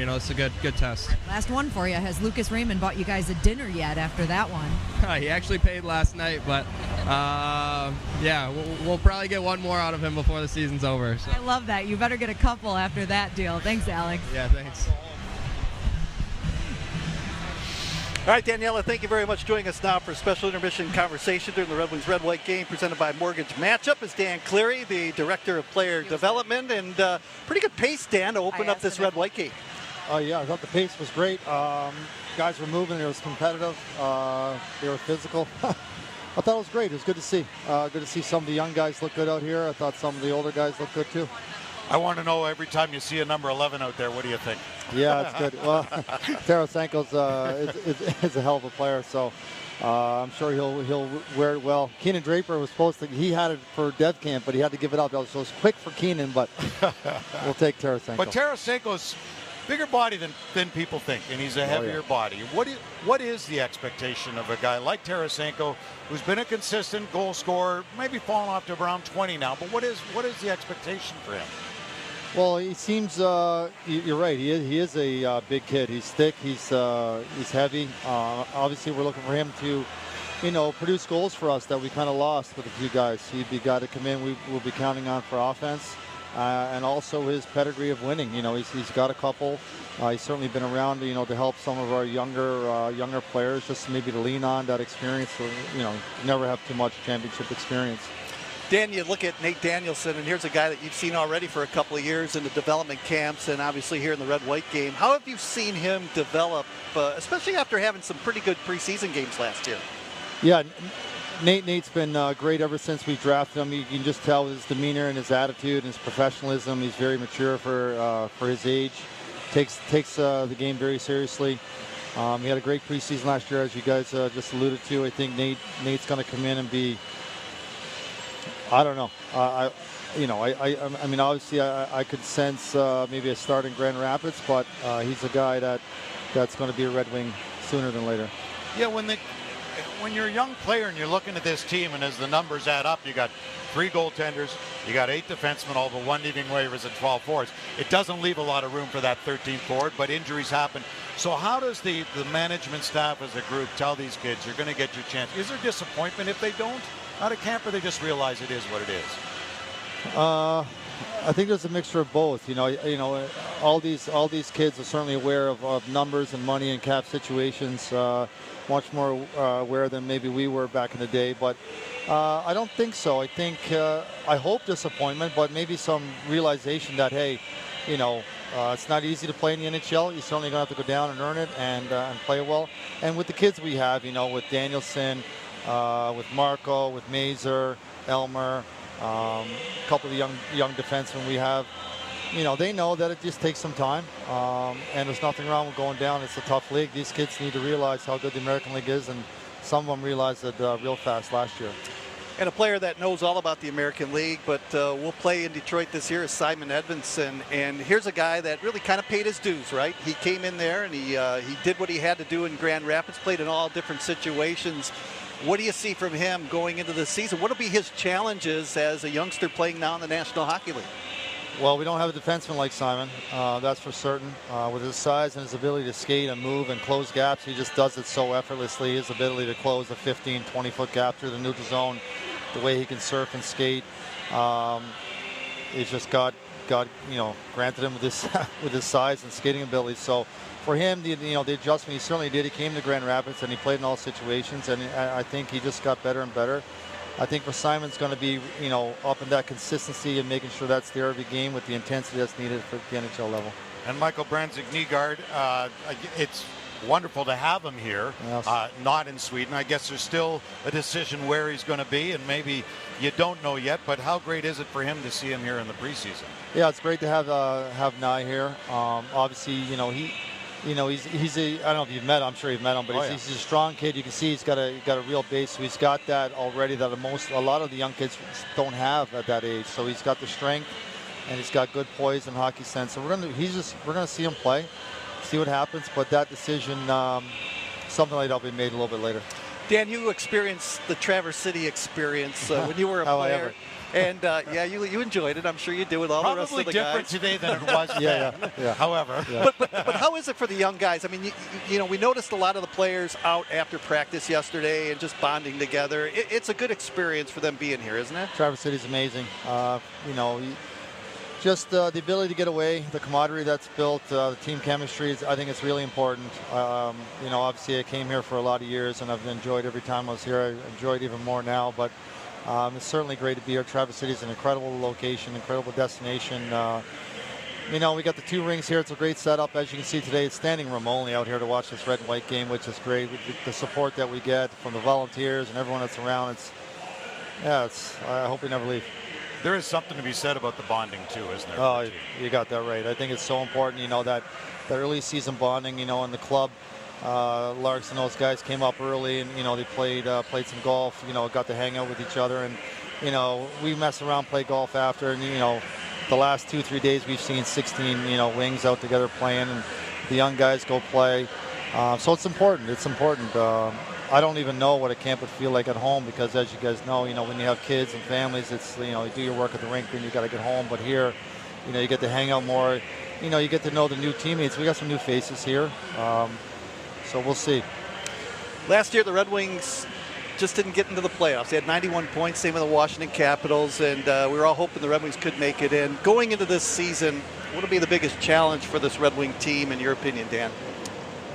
it's a good test. Last one for you. Has Lucas Raymond bought you guys a dinner yet after that one? He actually paid last night, but we'll probably get one more out of him before the season's over. So. I love that. You better get a couple after that deal. Thanks, Alex. Yeah, thanks. All right, Daniela, thank you very much for joining us now for a special intermission conversation during the Red Wings Red-White game presented by Mortgage Matchup. Is Dan Cleary, the Director of Player Development, and pretty good pace, Dan, to open up this Red-White game. Yeah, I thought the pace was great. Guys were moving. It was competitive. They were physical. I thought it was great. It was good to see. Good to see some of the young guys look good out here. I thought some of the older guys looked good too. I want to know every time you see a number 11 out there, what do you think? Yeah, it's good. Well, Tarasenko's is a hell of a player, so I'm sure he'll wear it well. Keenan Draper was supposed to. He had it for Dev Camp, but he had to give it up. So it was quick for Keenan, but we'll take Tarasenko. But Tarasenko's bigger body than people think, and he's a heavier body. What is the expectation of a guy like Tarasenko, who's been a consistent goal scorer, maybe fallen off to around 20 now? But what is the expectation for him? Well, he seems. You're right. He is a big kid. He's thick. He's heavy. Obviously, we're looking for him to, produce goals for us that we kind of lost with a few guys. He'd be a guy to come in. We'll be counting on for offense, and also his pedigree of winning. He's got a couple. He's certainly been around, to help some of our younger players, just maybe to lean on that experience. So, never have too much championship experience. Dan, you look at Nate Danielson, and here's a guy that you've seen already for a couple of years in the development camps and obviously here in the red-white game. How have you seen him develop, especially after having some pretty good preseason games last year? Yeah, Nate's been great ever since we drafted him. You can just tell his demeanor and his attitude and his professionalism. He's very mature for his age. Takes the game very seriously. He had a great preseason last year, as you guys just alluded to. I think Nate's going to come in and be. I don't know. I mean, obviously, I could sense maybe a start in Grand Rapids, but he's a guy that's going to be a Red Wing sooner than later. Yeah, when you're a young player and you're looking at this team, and as the numbers add up, you got 3 goaltenders, you got 8 defensemen, all but 1 leaving waivers and 12 forwards. It doesn't leave a lot of room for that 13th forward, but injuries happen. So how does the management staff as a group tell these kids you're going to get your chance? Is there disappointment if they don't out of camp, or they just realize it is what it is? I think there's a mixture of both. All these kids are certainly aware of numbers and money and cap situations, much more aware than maybe we were back in the day. But I don't think so. I think I hope disappointment, but maybe some realization that hey, it's not easy to play in the NHL. You're certainly going to have to go down and earn it and play well. And with the kids we have, with Danielson, with Marco, with Mazur, Elmer. A couple of the young defensemen we have, they know that it just takes some time, and there's nothing wrong with going down. It's a tough league. These kids need to realize how good the American League is, and some of them realized it real fast last year. And a player that knows all about the American League, but will play in Detroit this year is Simon Edvinsson. And here's a guy that really kind of paid his dues, right? He came in there and he did what he had to do in Grand Rapids, played in all different situations. What do you see from him going into the season? What will be his challenges as a youngster playing now in the National Hockey League? Well, we don't have a defenseman like Simon, that's for certain. With his size and his ability to skate and move and close gaps, he just does it so effortlessly. His ability to close a 15, 20-foot gap through the neutral zone, the way he can surf and skate, it's just God granted him with his size and skating ability. So for him, the adjustment, he certainly did. He came to Grand Rapids and he played in all situations, and I think he just got better and better. I think for Simon's going to be, up in that consistency and making sure that's there every game with the intensity that's needed for the NHL level. And Michael Brandsegard, it's wonderful to have him here, yes. Not in Sweden. I guess there's still a decision where he's going to be, and maybe you don't know yet, but how great is it for him to see him here in the preseason? Yeah, it's great to have Nye here. Obviously, he's I don't know if you've met him. I'm sure you've met him, but he's a strong kid. You can see he's got a real base. So he's got that already that a lot of the young kids don't have at that age. So he's got the strength, and he's got good poise and hockey sense. So we're gonna see him play, see what happens. But that decision, something like that will be made a little bit later. Dan, you experienced the Traverse City experience when you were a player. And you enjoyed it. I'm sure you did with all the rest of the guys. Probably different today than it was then. Yeah. However. Yeah. But how is it for the young guys? I mean, we noticed a lot of the players out after practice yesterday and just bonding together. It's a good experience for them being here, isn't it? Traverse City's amazing. Just the ability to get away, the camaraderie that's built, the team chemistry, I think it's really important. Obviously I came here for a lot of years and I've enjoyed every time I was here. I enjoyed even more now, but it's certainly great to be here. Traverse City is an incredible location, incredible destination. you know, we got the 2 rings here. It's a great setup. As you can see today, it's standing room only out here to watch this red and white game, which is great. With the support that we get from the volunteers and everyone that's around, I hope we never leave. There is something to be said about the bonding too, isn't there? Oh, you got that right. I think it's so important, you know, that early season bonding, you know, in the club. Larks and those guys came up early, and you know they played some golf. You know, got to hang out with each other, and you know we mess around, play golf after, and you know the last 2-3 days we've seen 16 wings out together playing, and the young guys go play. So it's important. It's important. I don't even know what a camp would feel like at home, because as you guys know, you know when you have kids and families, it's you do your work at the rink, then you got to get home. But here, you know, you get to hang out more. You know, you get to know the new teammates. We got some new faces here. So we'll see. Last year, the Red Wings just didn't get into the playoffs. They had 91 points, same with the Washington Capitals, and we were all hoping the Red Wings could make it in. Going into this season, what will be the biggest challenge for this Red Wing team, in your opinion, Dan?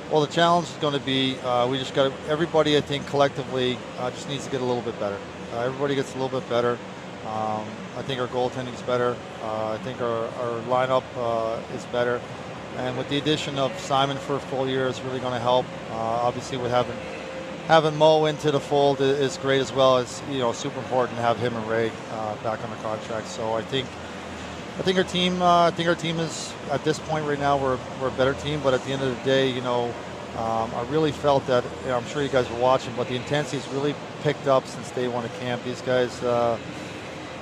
Well, the challenge is going to be we just got to, everybody, I think, collectively just needs to get a little bit better. Everybody gets a little bit better. I think our goaltending is better. I think our lineup is better. And with the addition of Simon for a full year is really going to help. Obviously, with having Mo into the fold is great as well. As super important to have him and Ray back on the contract. So I think our team is at this point right now we're a better team. But at the end of the day, I really felt that. I'm sure you guys were watching, but the intensity has really picked up since day one of camp. These guys.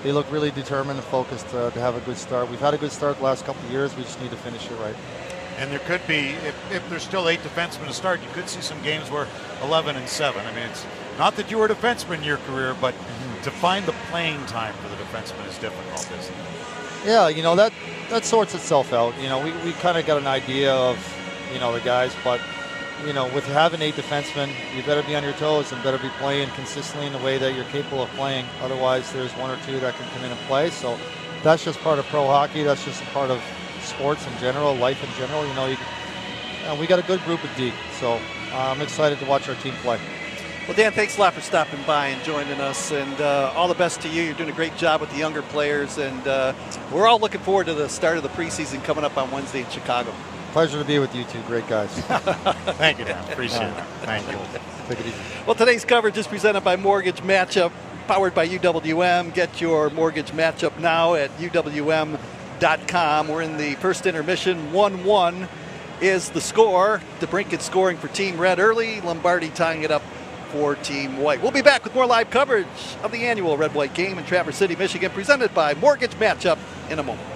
They look really determined and focused to have a good start. We've had a good start the last couple of years. We just need to finish it right. And there could be, if there's still 8 defensemen to start, you could see some games where 11 and 7. I mean, it's not that you were a defenseman in your career, but to find the playing time for the defenseman is difficult, isn't it? Yeah, that sorts itself out. We kind of got an idea of, the guys, but with having 8 defensemen, you better be on your toes and better be playing consistently in the way that you're capable of playing. Otherwise, there's 1 or 2 that can come in and play. So that's just part of pro hockey. That's just a part of sports in general, life in general. We got a good group of D. So I'm excited to watch our team play. Well, Dan, thanks a lot for stopping by and joining us, and all the best to you. You're doing a great job with the younger players, and we're all looking forward to the start of the preseason coming up on Wednesday in Chicago. Pleasure to be with you two. Great guys. Thank you, Dan. Appreciate it. Thank you. Take it easy. Well, today's coverage is presented by Mortgage Matchup, powered by UWM. Get your mortgage matchup now at UWM.com. We're in the first intermission. 1-1 is the score. DeBrincat scoring for Team Red early. Lombardi tying it up for Team White. We'll be back with more live coverage of the annual Red-White game in Traverse City, Michigan, presented by Mortgage Matchup in a moment.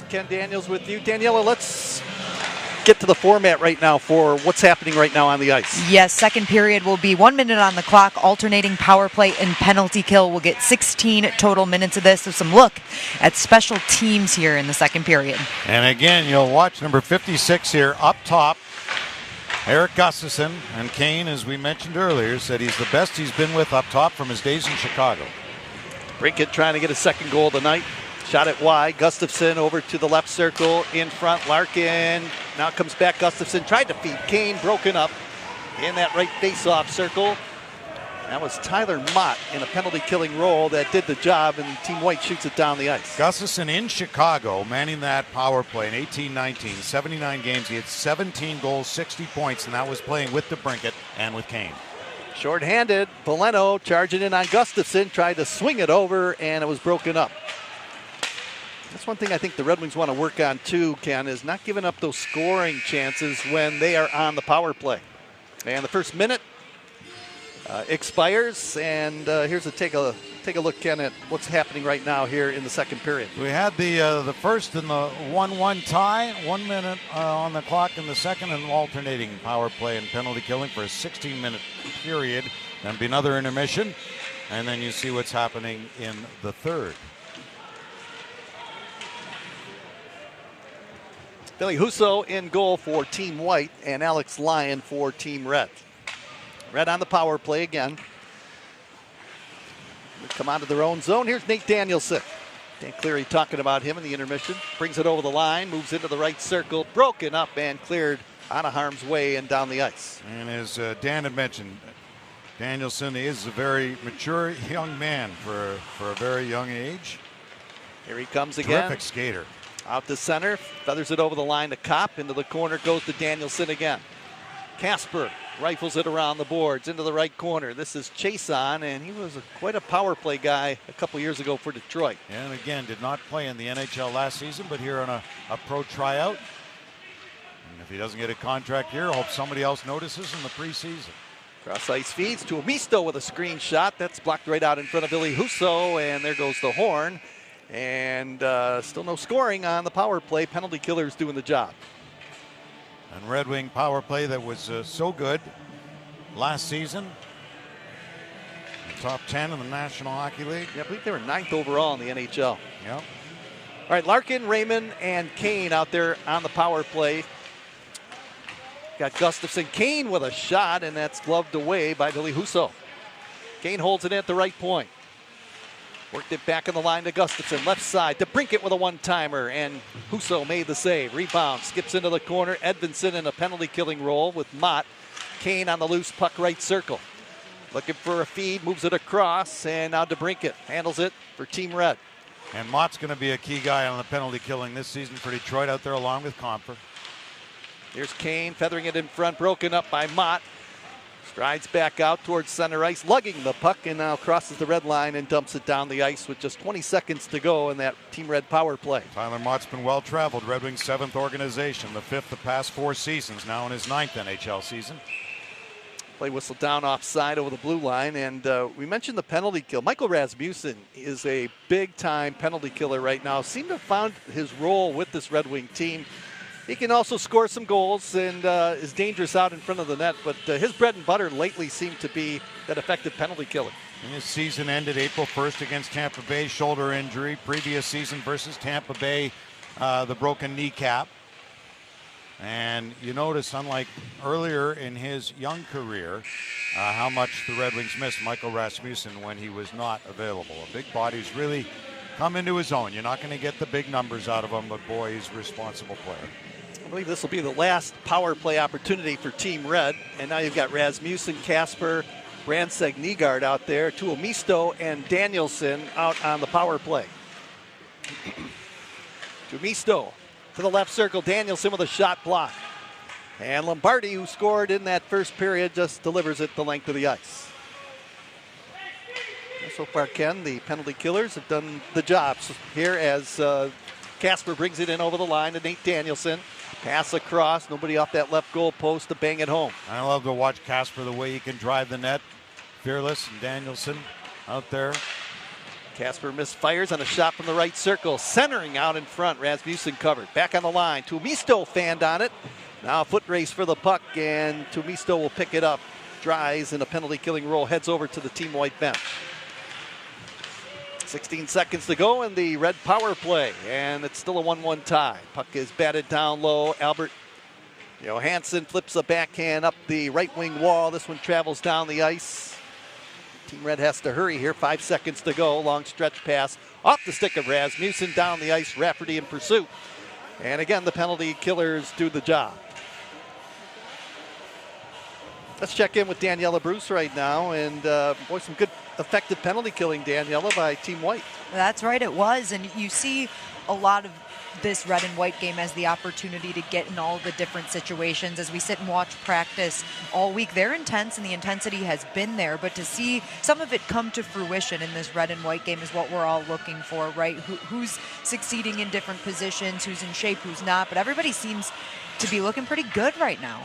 Ken Daniels with you. Daniela, let's get to the format right now for what's happening right now on the ice. Yes, second period will be 1 minute on the clock, alternating power play and penalty kill. We'll get 16 total minutes of this. So some look at special teams here in the second period. And again, you'll watch number 56 here up top. Eric Gustafson, and Kane, as we mentioned earlier, said he's the best he's been with up top from his days in Chicago. Brinkett trying to get a second goal tonight. Shot it wide. Gustafson over to the left circle in front. Larkin now comes back. Gustafson tried to feed Kane, broken up in that right face-off circle. That was Tyler Mott in a penalty-killing role that did the job, and Team White shoots it down the ice. Gustafson in Chicago, manning that power play in 18-19, 79 games. He had 17 goals, 60 points, and that was playing with DeBrincat and with Kane. Short-handed, Veleno charging in on Gustafson, tried to swing it over, and it was broken up. That's one thing I think the Red Wings want to work on too, Ken, is not giving up those scoring chances when they are on the power play. And the first minute expires, and here's a take a look, Ken, at what's happening right now here in the second period. We had the first and the 1-1 tie, 1 minute on the clock in the second, and alternating power play and penalty killing for a 16-minute period. Then be another intermission, and then you see what's happening in the third. Billy Husso in goal for Team White and Alex Lyon for Team Red. Red on the power play again. They come onto their own zone. Here's Nate Danielson. Dan Cleary talking about him in the intermission. Brings it over the line, moves into the right circle, broken up and cleared out of harm's way and down the ice. And as Dan had mentioned, Danielson is a very mature young man for a very young age. Here he comes again. Terrific skater. Out to center, feathers it over the line to Kopp. Into the corner goes to Danielson again. Kasper rifles it around the boards into the right corner. This is Chason, and he was quite a power play guy a couple years ago for Detroit. And again, did not play in the NHL last season, but here on a pro tryout. And if he doesn't get a contract here, I hope somebody else notices in the preseason. Cross ice feeds to Amisto with a screen shot. That's blocked right out in front of Billy Husso, and there goes the horn. And still no scoring on the power play. Penalty killers doing the job. And Red Wing power play that was so good last season. Top 10 in the National Hockey League. Yeah, I believe they were 9th overall in the NHL. Yep. All right, Larkin, Raymond, and Kane out there on the power play. Got Gustafson. Kane with a shot, and that's gloved away by Billy Husso. Kane holds it at the right point. Worked it back in the line to Gustafson. Left side to Brinkett with a one-timer, and Husso made the save. Rebound, skips into the corner. Edvinsson in a penalty-killing role with Mott. Kane on the loose puck right circle. Looking for a feed, moves it across, and now to Brinkett. Handles it for Team Red. And Mott's going to be a key guy on the penalty killing this season for Detroit out there along with Compher. Here's Kane feathering it in front, broken up by Mott. Strides back out towards center ice, lugging the puck, and now crosses the red line and dumps it down the ice with just 20 seconds to go in that Team Red power play. Tyler Mott's been well traveled. Red Wings' 7th organization, the 5th the past 4 seasons, now in his 9th NHL season. Play whistle down offside over the blue line, and we mentioned the penalty kill. Michael Rasmussen is a big-time penalty killer right now. Seemed to have found his role with this Red Wing team. He can also score some goals and is dangerous out in front of the net, but his bread and butter lately seemed to be that effective penalty killer. And his season ended April 1st against Tampa Bay, shoulder injury. Previous season versus Tampa Bay, the broken kneecap. And you notice, unlike earlier in his young career, how much the Red Wings missed Michael Rasmussen when he was not available. A big body's really come into his own. You're not going to get the big numbers out of him, but boy, he's a responsible player. I believe this will be the last power play opportunity for Team Red. And now you've got Rasmussen, Kasper, Brandsteg, Nygaard out there, Tuomisto and Danielson out on the power play. Tuomisto to the left circle, Danielson with a shot block. And Lombardi, who scored in that first period, just delivers it the length of the ice. So far, Ken, the penalty killers have done the job here as Kasper brings it in over the line to Nate Danielson. Pass across, nobody off that left goal post to bang it home. I love to watch Kasper, the way he can drive the net. Fearless and Danielson out there. Casper misfires on a shot from the right circle. Centering out in front. Rasmussen covered. Back on the line. Tuomisto fanned on it. Now a foot race for the puck, and Tuomisto will pick it up. Dries in a penalty killing role. Heads over to the Team White bench. 16 seconds to go in the Red power play, and it's still a 1-1 tie. Puck is batted down low. Albert Johansson flips a backhand up the right wing wall. This one travels down the ice. Team Red has to hurry here. 5 seconds to go. Long stretch pass off the stick of Rasmussen. Down the ice. Rafferty in pursuit. And again, the penalty killers do the job. Let's check in with Daniela Bruce right now. And boy, some good effective penalty killing, Daniela, by Team White. That's right, it was. And you see a lot of this red and white game as the opportunity to get in all the different situations. As we sit and watch practice all week, they're intense and the intensity has been there, but to see some of it come to fruition in this red and white game is what we're all looking for, right? Who's succeeding in different positions, who's in shape, who's not, but everybody seems to be looking pretty good right now.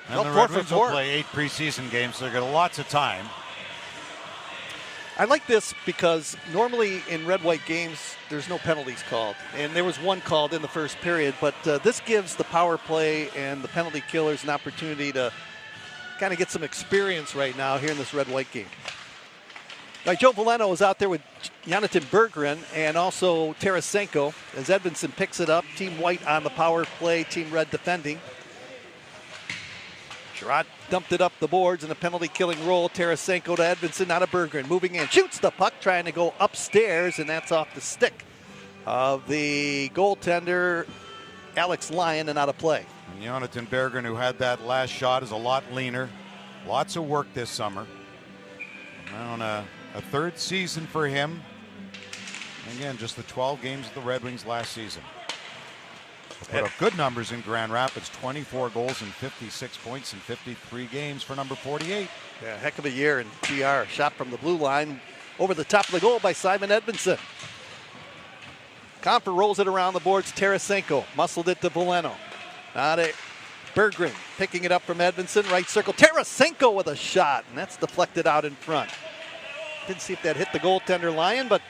And the Red Wings will play 8 preseason games, so they've got lots of time. I like this because normally in red-white games, there's no penalties called. And there was one called in the first period, but this gives the power play and the penalty killers an opportunity to kind of get some experience right now here in this red-white game. Now, Joe Veleno is out there with Jonathan Berggren and also Tarasenko as Edvinsson picks it up. Team White on the power play, Team Red defending. Sherratt dumped it up the boards in a penalty killing roll. Tarasenko to Edvinsson, not a Berggren. Moving in, shoots the puck, trying to go upstairs, and that's off the stick of the goaltender, Alex Lyon, and out of play. And Jonathan Berggren, who had that last shot, is a lot leaner. Lots of work this summer. On a third season for him. And again, just the 12 games of the Red Wings last season. Put up good numbers in Grand Rapids, 24 goals and 56 points in 53 games for number 48. Yeah, heck of a year in GR. Shot from the blue line over the top of the goal by Simon Edvinsson. Comfer rolls it around the boards. Tarasenko muscled it to Veleno. Now to Berggren, picking it up from Edvinsson, right circle. Tarasenko with a shot, and that's deflected out in front. Didn't see if that hit the goaltender Lyon, but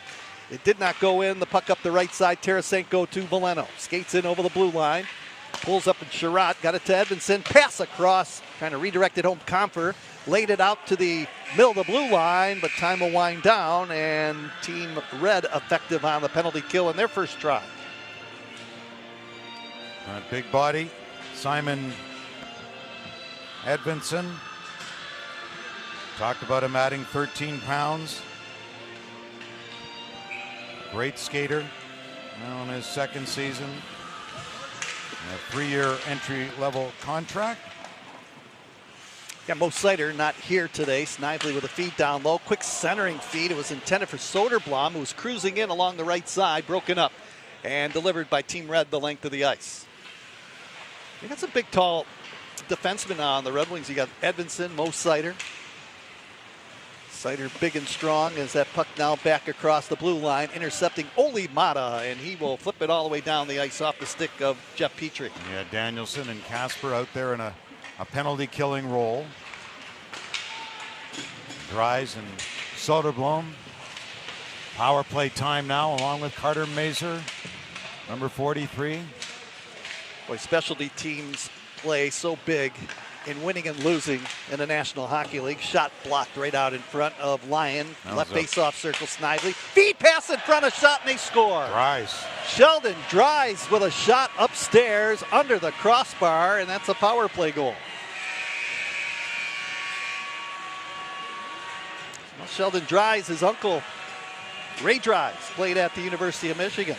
it did not go in. The puck up the right side. Tarasenko to Veleno. Skates in over the blue line. Pulls up and Sherratt. Got it to Edvinsson. Pass across. Trying to redirect it home. Comfer laid it out to the middle of the blue line, but time will wind down, and Team Red effective on the penalty kill in their first try. Big body. Simon Edvinsson. Talked about him adding 13 pounds. Great skater, now in his second season. A 3-year entry-level contract. Yeah, Mo Seider not here today. Snively with a feed down low. Quick centering feed. It was intended for Soderblom, who was cruising in along the right side. Broken up and delivered by Team Red the length of the ice. You got some big, tall defensemen on the Red Wings. You got Edvinsson, Mo Seider. Seider big and strong as that puck now back across the blue line, intercepting Olli Mata, and he will flip it all the way down the ice off the stick of Jeff Petrie. Yeah, Danielson and Casper out there in a penalty killing role. Dries and Soderblom. Power play time now along with Carter Mazur, number 43. Boy, specialty teams play so big in winning and losing in the National Hockey League. Shot blocked right out in front of Lyon. Left face-off circle, Snively. Feed pass in front of shot, and they score. Dries. Sheldon Dries with a shot upstairs under the crossbar, and that's a power play goal. Well, Sheldon Dries, his uncle, Ray Dries, played at the University of Michigan.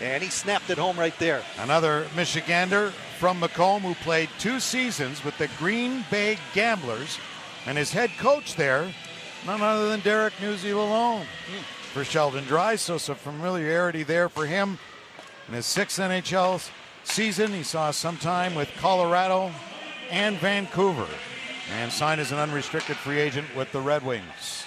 And he snapped it home right there. Another Michigander from Macomb who played 2 seasons with the Green Bay Gamblers, and his head coach there, none other than Derek Newsy-Lalonde for Sheldon Dries. So some familiarity there for him. In his 6th NHL season, he saw some time with Colorado and Vancouver, and signed as an unrestricted free agent with the Red Wings.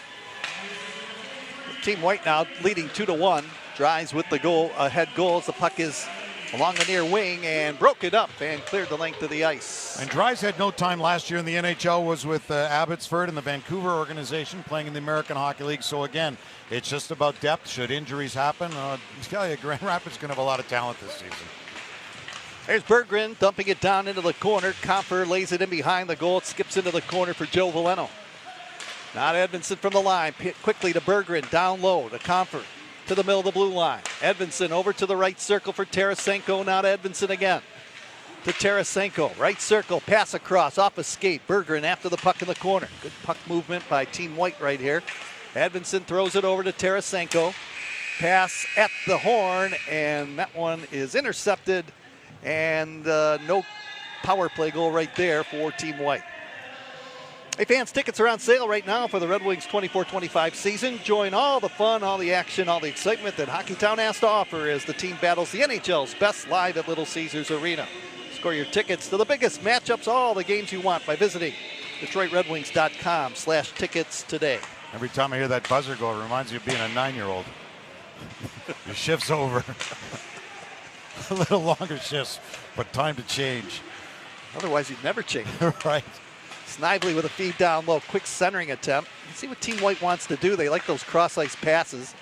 Team White now leading 2-1. Dries with the goal, head goal as the puck is along the near wing and broke it up and cleared the length of the ice. And Dries had no time last year in the NHL, was with Abbotsford and the Vancouver organization playing in the American Hockey League. So again, it's just about depth. Should injuries happen, I tell you, Grand Rapids going to have a lot of talent this season. There's Berggren dumping it down into the corner. Comfer lays it in behind the goal. It skips into the corner for Joe Veleno. Now Edvinsson from the line. Quickly to Berggren. Down low to Comfer. To the middle of the blue line. Edvinsson over to the right circle for Tarasenko. Now to Edvinsson again. To Tarasenko. Right circle. Pass across. Off a skate. Berggren after the puck in the corner. Good puck movement by Team White right here. Edvinsson throws it over to Tarasenko. Pass at the horn. And that one is intercepted. And no power play goal right there for Team White. Hey fans, tickets are on sale right now for the Red Wings 24-25 season. Join all the fun, all the action, all the excitement that Hockeytown has to offer as the team battles the NHL's best live at Little Caesars Arena. Score your tickets to the biggest matchups, all the games you want by visiting DetroitRedWings.com/tickets today. Every time I hear that buzzer go, it reminds me of being a 9-year-old. Your shift's over. A little longer shifts, but time to change. Otherwise, you'd never change. Right. Snively with a feed down low, quick centering attempt. You see what Team White wants to do. They like those cross-ice passes.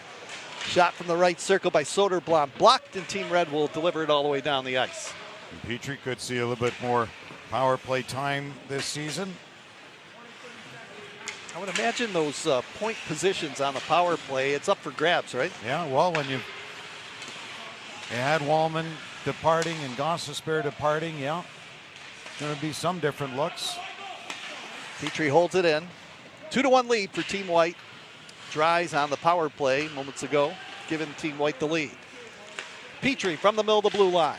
Shot from the right circle by Soderblom. Blocked, and Team Red will deliver it all the way down the ice. And Petrie could see a little bit more power play time this season. I would imagine those point positions on the power play, it's up for grabs, right? Yeah, well, when you had Wallman departing and Gostisbehere departing, yeah, going to be some different looks. Petrie holds it in. 2-1 lead for Team White. Dries on the power play moments ago, giving Team White the lead. Petrie from the middle of the blue line.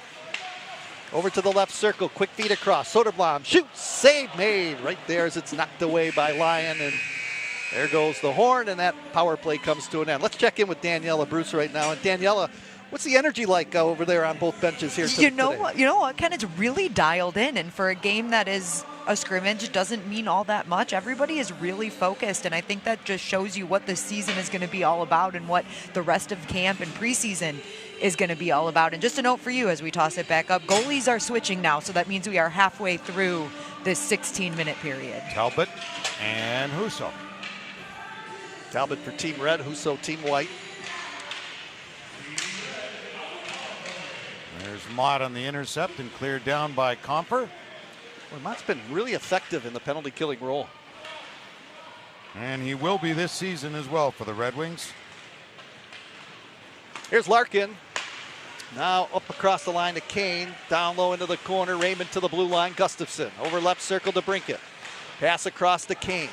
Over to the left circle, quick feed across. Soderblom shoots, save made right there as it's knocked away by Lyon, and there goes the horn, and that power play comes to an end. Let's check in with Daniela Bruce right now. And Daniela, what's the energy like over there on both benches here today? You know what, Ken, it's really dialed in, and for a game that is a scrimmage doesn't mean all that much. Everybody is really focused, and I think that just shows you what the season is going to be all about and what the rest of camp and preseason is going to be all about. And just a note for you as we toss it back up, goalies are switching now, so that means we are halfway through this 16-minute period. Talbot and Husso. Talbot for Team Red, Husso Team White. There's Mott on the intercept and cleared down by Comfer. Well, Mott's been really effective in the penalty killing role. And he will be this season as well for the Red Wings. Here's Larkin. Now up across the line to Kane. Down low into the corner. Raymond to the blue line. Gustafsson over left circle to Brinkett. Pass across to Kane.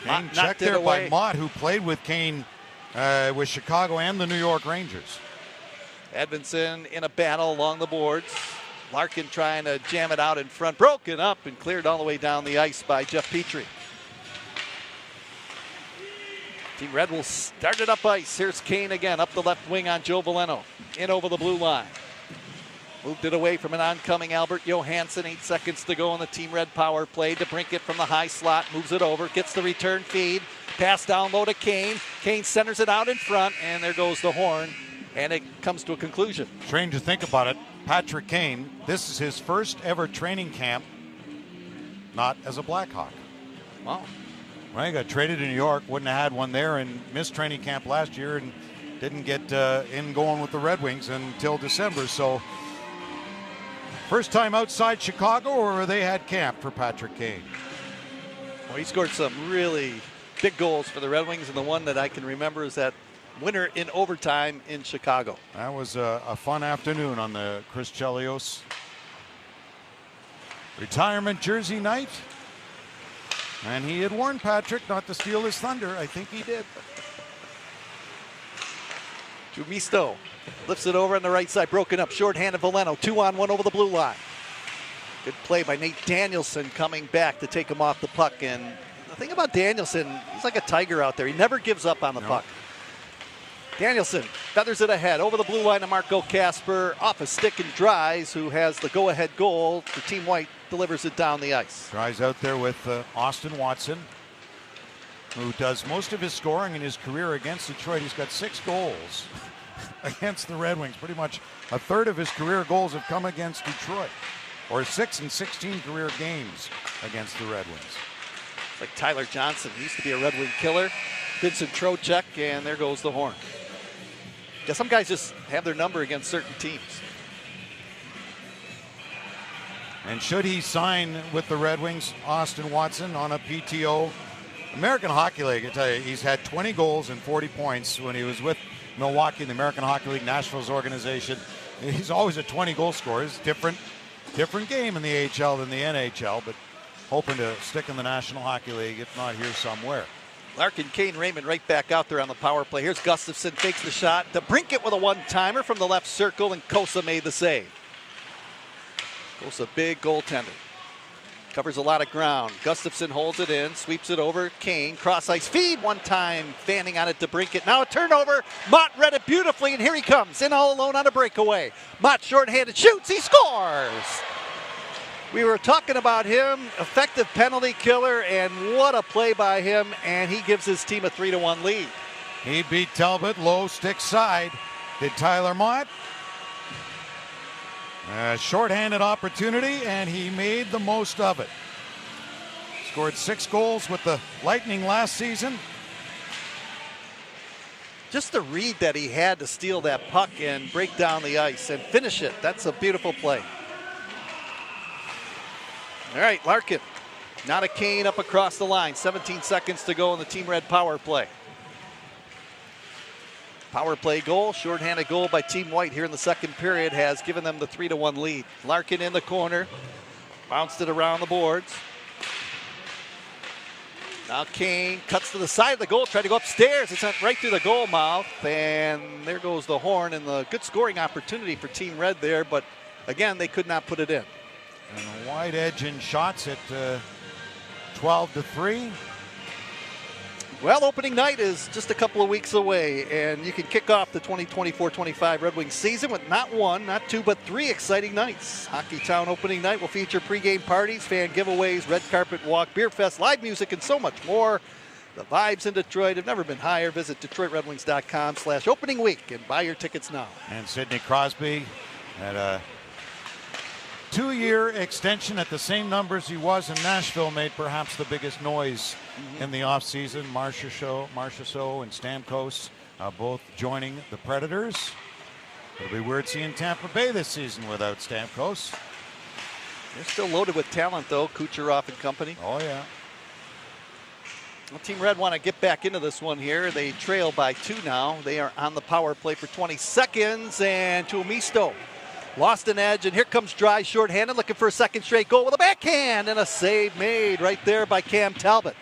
Kane checked there by Mott, who played with Kane with Chicago and the New York Rangers. Edvinsson in a battle along the boards. Larkin trying to jam it out in front. Broken up and cleared all the way down the ice by Jeff Petrie. Team Red will start it up ice. Here's Kane again up the left wing on Joe Veleno. In over the blue line. Moved it away from an oncoming Albert Johansson. 8 seconds to go on the Team Red power play. DeBrincat from the high slot. Moves it over. Gets the return feed. Pass down low to Kane. Kane centers it out in front. And there goes the horn. And it comes to a conclusion. Strange to think about it. Patrick Kane, this is his first ever training camp not as a Blackhawk. Wow. Well, he got traded to New York, wouldn't have had one there, and missed training camp last year and didn't get in going with the Red Wings until December. So first time outside Chicago, or they had camp for Patrick Kane? Well, he scored some really big goals for the Red Wings, and the one that I can remember is that winner in overtime in Chicago. That was a fun afternoon on the Chris Chelios retirement jersey night. And he had warned Patrick not to steal his thunder. I think he did. Jumisto lifts it over on the right side. Broken up. Shorthanded Veleno. 2-on-1 over the blue line. Good play by Nate Danielson coming back to take him off the puck. And the thing about Danielson, he's like a tiger out there. He never gives up on the puck. Danielson feathers it ahead over the blue line to Marco Kasper. Off a stick and Dries, who has the go-ahead goal for Team White, delivers it down the ice. Dries out there with Austin Watson, who does most of his scoring in his career against Detroit. He's got 6 goals against the Red Wings. Pretty much a third of his career goals have come against Detroit, or 6 in 16 career games against the Red Wings. Like Tyler Johnson, he used to be a Red Wing killer. Vincent Trocheck, and there goes the horn. Yeah, some guys just have their number against certain teams. And should he sign with the Red Wings, Austin Watson, on a PTO? American Hockey League, I tell you, he's had 20 goals and 40 points when he was with Milwaukee in the American Hockey League, Nashville's organization. He's always a 20-goal scorer. It's a different game in the AHL than the NHL, but hoping to stick in the National Hockey League, if not here somewhere. Larkin, Kane, Raymond right back out there on the power play. Here's Gustafsson, fakes the shot. DeBrincat with a one-timer from the left circle, and Kosa made the save. Kosa, big goaltender. Covers a lot of ground. Gustafsson holds it in, sweeps it over. Kane, cross-ice feed one time, fanning on it to DeBrincat. Now a turnover. Mott read it beautifully, and here he comes, in all alone on a breakaway. Mott shorthanded, shoots, he scores! We were talking about him, effective penalty killer, and what a play by him, and he gives his team a 3-1 lead. He beat Talbot, low stick side. Did Tyler Mott? A shorthanded opportunity, and he made the most of it. Scored 6 goals with the Lightning last season. Just the read that he had to steal that puck and break down the ice and finish it. That's a beautiful play. All right, Larkin. Not a Kane up across the line. 17 seconds to go in the Team Red power play. Power play goal, shorthanded goal by Team White here in the second period has given them the 3-1 lead. Larkin in the corner, bounced it around the boards. Now Kane cuts to the side of the goal, tried to go upstairs. It's sent right through the goal mouth, and there goes the horn, and the good scoring opportunity for Team Red there, but again, they could not put it in. And a wide edge in shots at 12-3. Well, opening night is just a couple of weeks away, and you can kick off the 2024-25 Red Wings season with not one, not two, but 3 exciting nights. Hockey Town opening night will feature pregame parties, fan giveaways, red carpet walk, beer fest, live music, and so much more. The vibes in Detroit have never been higher. Visit DetroitRedWings.com/opening week and buy your tickets now. And Sidney Crosby had a 2-year extension at the same numbers he was in Nashville, made perhaps the biggest noise in the offseason. Marchessault and Stamkos both joining the Predators. It'll be weird seeing Tampa Bay this season without Stamkos. They're still loaded with talent, though, Kucherov and company. Oh, yeah. Well, Team Red want to get back into this one here. They trail by 2 now. They are on the power play for 20 seconds, and Tuomisto lost an edge, and here comes Dry shorthanded, looking for a second straight goal with a backhand, and a save made right there by Cam Talbot.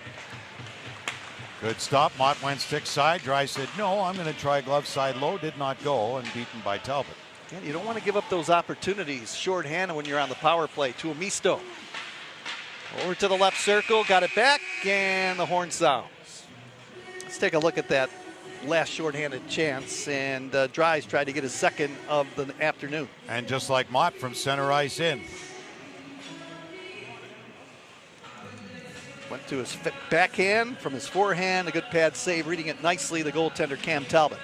Good stop. Mott went stick side. Dry said, no, I'm going to try glove side low. Did not go, and beaten by Talbot. Yeah, you don't want to give up those opportunities shorthanded when you're on the power play. Tuomisto over to the left circle, got it back, and the horn sounds. Let's take a look at that last shorthanded chance, and Dries tried to get his second of the afternoon. And just like Mott from center ice in. Went to his backhand from his forehand, a good pad save, reading it nicely, the goaltender Cam Talbot.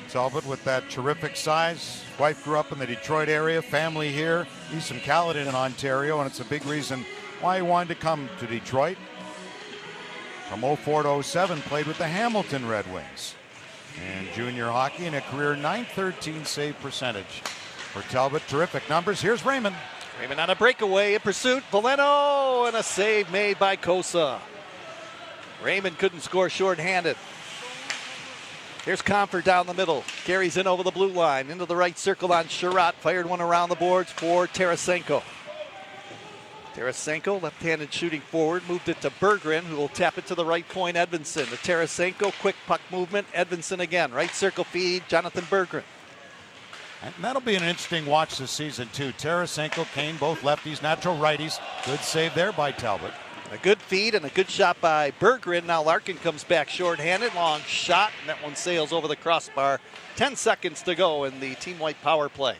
Talbot with that terrific size. Wife grew up in the Detroit area, family here. He's from Caledon in Ontario, and it's a big reason why he wanted to come to Detroit. From 04 to 07, played with the Hamilton Red Wings. And junior hockey, and a career .913 save percentage for Talbot. Terrific numbers. Here's Raymond. Raymond on a breakaway in pursuit. Valeno, and a save made by Kosa. Raymond couldn't score shorthanded. Here's Comfort down the middle. Carries in over the blue line. Into the right circle on Sherratt. Fired one around the boards for Tarasenko. Tarasenko, left-handed shooting forward, moved it to Berggren, who will tap it to the right point, Edvinsson. To Tarasenko, quick puck movement, Edvinsson again. Right circle feed, Jonathan Berggren. And that'll be an interesting watch this season, too. Tarasenko, Kane, both lefties, natural righties. Good save there by Talbot. A good feed and a good shot by Berggren. Now Larkin comes back shorthanded, long shot, and that one sails over the crossbar. 10 seconds to go in the Team White power play.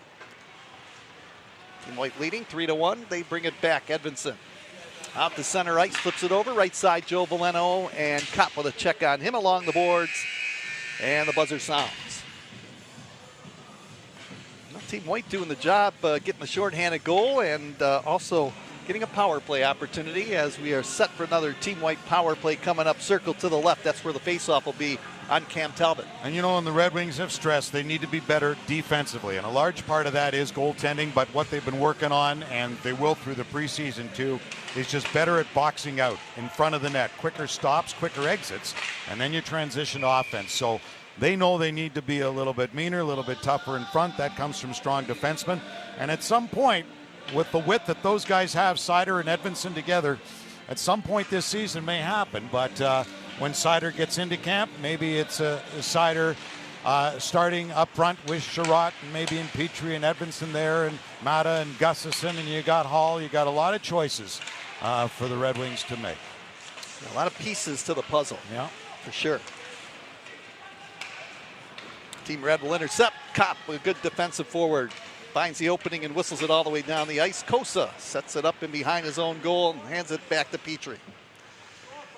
Team White leading 3-1. They bring it back. Edvinsson out to center ice, flips it over. Right side, Joe Valeno, and Kopp with a check on him along the boards. And the buzzer sounds. Team White doing the job, getting the shorthanded goal and also getting a power play opportunity as we are set for another Team White power play coming up. Circle to the left. That's where the faceoff will be on Cam Talbot. And you know, and the Red Wings have stressed they need to be better defensively. And a large part of that is goaltending, but what they've been working on, and they will through the preseason too, is just better at boxing out in front of the net. Quicker stops, quicker exits, and then you transition to offense. So they know they need to be a little bit meaner, a little bit tougher in front. That comes from strong defensemen. And at some point, with the width that those guys have, Seider and Edvinsson together, at some point this season may happen. But when Seider gets into camp, maybe it's Seider starting up front with Sherratt and maybe in Petrie and Edvinsson there and Mata and Gustafsson, and you got Hall. You got a lot of choices for the Red Wings to make. A lot of pieces to the puzzle. Yeah, for sure. Team Red will intercept. Kopp, a good defensive forward, finds the opening and whistles it all the way down the ice. Kosa sets it up in behind his own goal and hands it back to Petrie.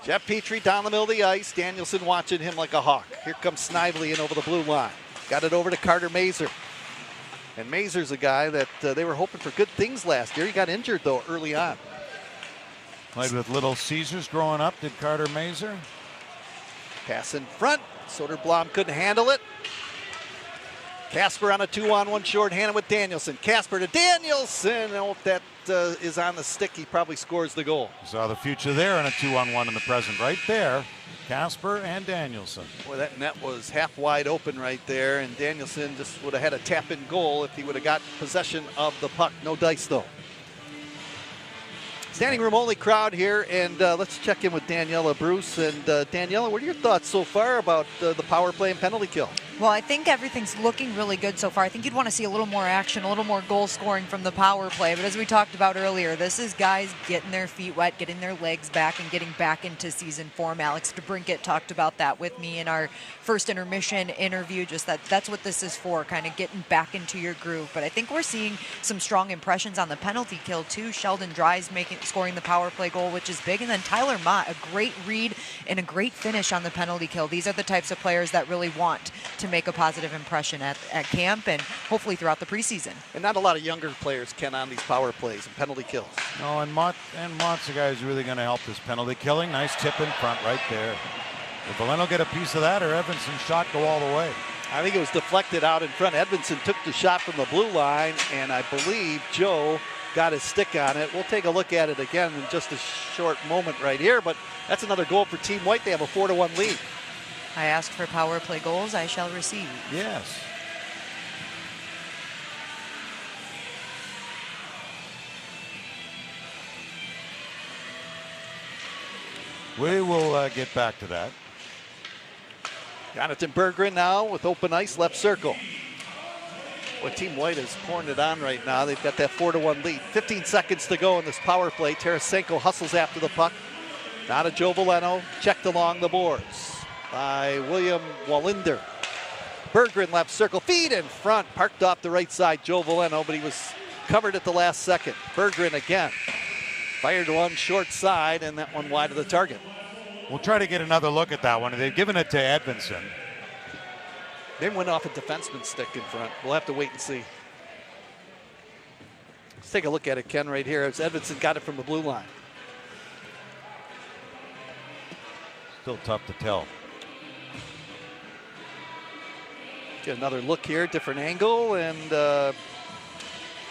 Jeff Petrie down the middle of the ice. Danielson watching him like a hawk. Here comes Snively in over the blue line. Got it over to Carter Mazur. And Mazur's a guy that they were hoping for good things last year. He got injured, though, early on. played with Little Caesars growing up, did Carter Mazur. Pass in front. Soderblom couldn't handle it. Kasper on a 2-on-1 shorthanded with Danielson. Kasper to Danielson. Oh, if that is on the stick, he probably scores the goal. Saw the future there in a 2-on-1 in the present. Right there, Kasper and Danielson. Boy, that net was half wide open right there, and Danielson just would have had a tap-in goal if he would have got possession of the puck. No dice, though. Standing room only crowd here, and let's check in with Daniela Bruce. And Daniela, what are your thoughts so far about the power play and penalty kill? Well, I think everything's looking really good so far. I think you'd want to see a little more action, a little more goal scoring from the power play. But as we talked about earlier, this is guys getting their feet wet, getting their legs back, and getting back into season form. Alex DeBrincat talked about that with me in our first intermission interview, just that's what this is for, kind of getting back into your groove. But I think we're seeing some strong impressions on the penalty kill, too. Sheldon Dries scoring the power play goal, which is big. And then Tyler Mott, a great read and a great finish on the penalty kill. These are the types of players that really want to make a positive impression at camp and hopefully throughout the preseason. And not a lot of younger players can on these power plays and penalty kills. No, and Mott's the guy who's really going to help this penalty killing. Nice tip in front right there. Did Valeno get a piece of that, or Edvinsson's shot go all the way? I think it was deflected out in front. Edvinsson took the shot from the blue line, and I believe Joe got his stick on it. We'll take a look at it again in just a short moment right here, but that's another goal for Team White. They have a 4-1 lead. I asked for power play goals, I shall receive. Yes. We will get back to that. Jonathan Berggren now with open ice, left circle. Boy, Team White is pouring it on right now. They've got that 4-1 lead. 15 seconds to go in this power play. Tarasenko hustles after the puck. Now to Joe Valeno, checked along the boards by William Wallinder. Berggren left circle, feed in front, parked off the right side, Joe Valeno, but he was covered at the last second. Berggren again, fired one short side, and that one wide of the target. We'll try to get another look at that one. They've given it to Edvinsson. They went off a defenseman's stick in front. We'll have to wait and see. Let's take a look at it, Ken, right here, as Edvinsson got it from the blue line. Still tough to tell. Get another look here, different angle, and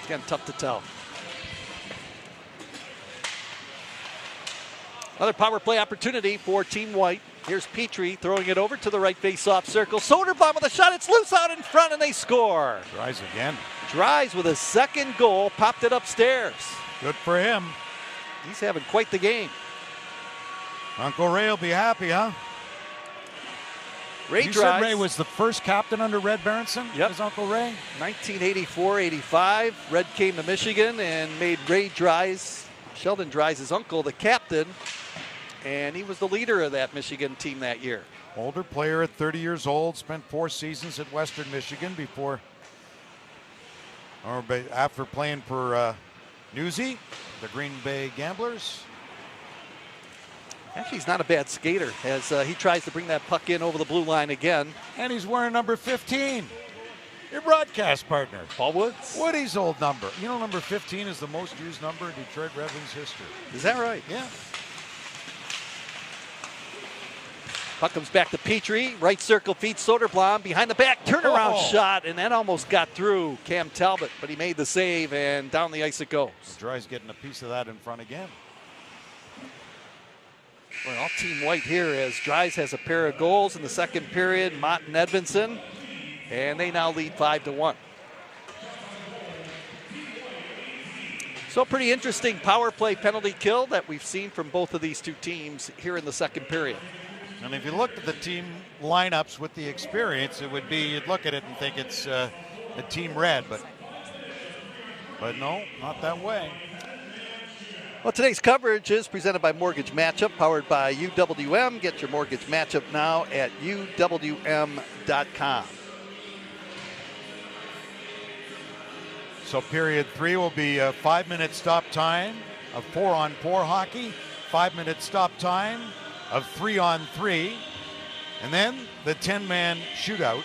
again, tough to tell. Another power play opportunity for Team White. Here's Petrie throwing it over to the right face-off circle. Soderblom with a shot. It's loose out in front, and they score. Dries again. Dries with a second goal, popped it upstairs. Good for him. He's having quite the game. Uncle Ray will be happy, huh? Ray You Dries. said Ray was the first captain under Red Berenson? Yep. His Uncle Ray? 1984-85. Red came to Michigan and made Ray Dries, Sheldon Dries, his uncle, the captain. And he was the leader of that Michigan team that year. Older player at 30 years old, spent 4 seasons at Western Michigan after playing for Newsy, the Green Bay Gamblers. Actually, he's not a bad skater as he tries to bring that puck in over the blue line again. And he's wearing number 15. Your broadcast partner. Paul Woods. Woody's old number. You know, number 15 is the most used number in Detroit Red Wings history. Is that right? Yeah. Puck comes back to Petrie. Right circle feeds Soderblom. Behind the back, turnaround shot, and that almost got through Cam Talbot, but he made the save, and down the ice it goes. Dry's getting a piece of that in front again. Well, Team White here as Dries has a pair of goals in the second period. Mott and Edvinsson, and they now lead 5-1. So pretty interesting power play penalty kill that we've seen from both of these two teams here in the second period. And if you looked at the team lineups with the experience, it would be, you'd look at it and think it's a team red, but no, not that way. Well, today's coverage is presented by Mortgage Matchup, powered by UWM. Get your mortgage matchup now at UWM.com. So period 3 will be a 5-minute stop time of 4-on-4 hockey, 5-minute stop time of 3-on-3, and then the 10-man shootout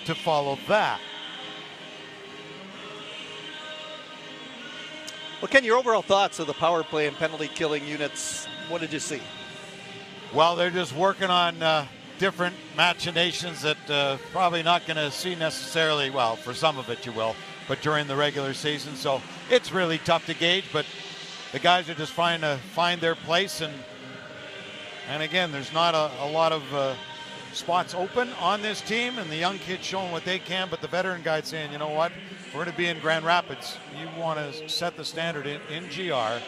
to follow that. Well, Ken, your overall thoughts of the power play and penalty killing units, what did you see? Well, they're just working on different machinations that probably not going to see necessarily, well, for some of it you will, but during the regular season. So it's really tough to gauge, but the guys are just trying to find their place. And again, there's not a lot of spots open on this team, and the young kids showing what they can, but the veteran guys saying, you know what, we're going to be in Grand Rapids. You want to set the standard in GR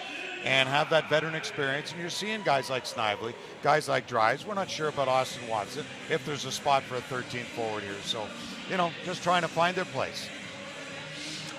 and have that veteran experience. And you're seeing guys like Snively, guys like Dries. We're not sure about Austin Watson, if there's a spot for a 13th forward here. So, you know, just trying to find their place.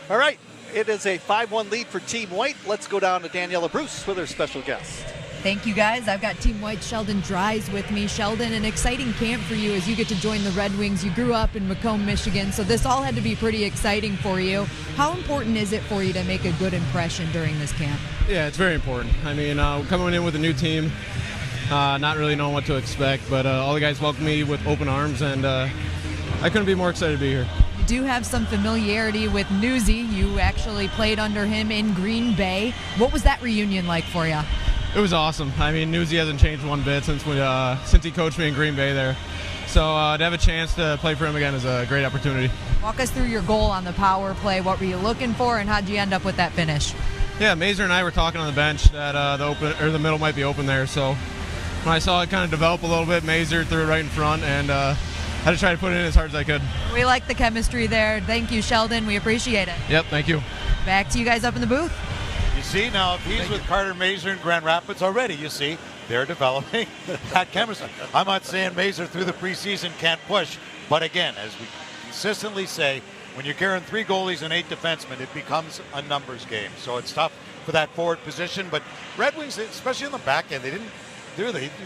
All right, it is a 5-1 lead for Team White. Let's go down to Daniela Bruce with our special guest. Thank you, guys. I've got Team White Sheldon Dries with me. Sheldon, an exciting camp for you as you get to join the Red Wings. You grew up in Macomb, Michigan, so this all had to be pretty exciting for you. How important is it for you to make a good impression during this camp? Yeah, it's very important. I mean, coming in with a new team, not really knowing what to expect, but all the guys welcomed me with open arms, and I couldn't be more excited to be here. You do have some familiarity with Newsy. You actually played under him in Green Bay. What was that reunion like for you? It was awesome. I mean, Newsy hasn't changed one bit since he coached me in Green Bay there. So to have a chance to play for him again is a great opportunity. Walk us through your goal on the power play. What were you looking for, and how'd you end up with that finish? Yeah, Mazur and I were talking on the bench that the middle might be open there. So when I saw it kind of develop a little bit, Mazur threw it right in front, and had to try to put it in as hard as I could. We like the chemistry there. Thank you, Sheldon. We appreciate it. Yep, thank you. Back to you guys up in the booth. You see, now if he's with Carter Mazur in Grand Rapids already, you see, they're developing that chemistry. I'm not saying Mazur through the preseason can't push, but again, as we consistently say, when you're carrying 3 goalies and 8 defensemen, it becomes a numbers game. So it's tough for that forward position, but Red Wings, especially on the back end, the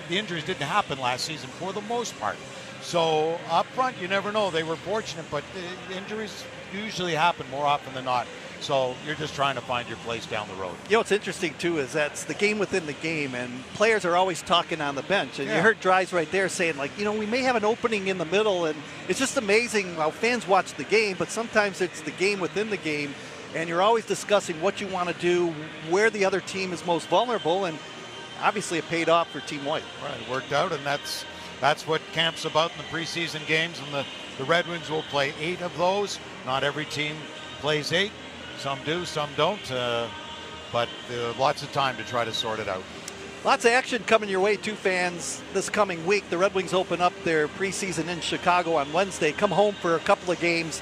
injuries didn't happen last season for the most part. So up front, you never know. They were fortunate, but the injuries usually happen more often than not. So you're just trying to find your place down the road. You know, what's interesting, too, is that's the game within the game, and players are always talking on the bench. And you heard Dries right there saying, like, you know, we may have an opening in the middle, and it's just amazing how fans watch the game, but sometimes it's the game within the game, and you're always discussing what you want to do, where the other team is most vulnerable, and obviously it paid off for Team White. Right, it worked out, and that's what camp's about in the preseason games, and the Red Wings will play 8 of those. Not every team plays 8. Some do, some don't, but lots of time to try to sort it out. Lots of action coming your way, too, fans, this coming week. The Red Wings open up their preseason in Chicago on Wednesday, come home for a couple of games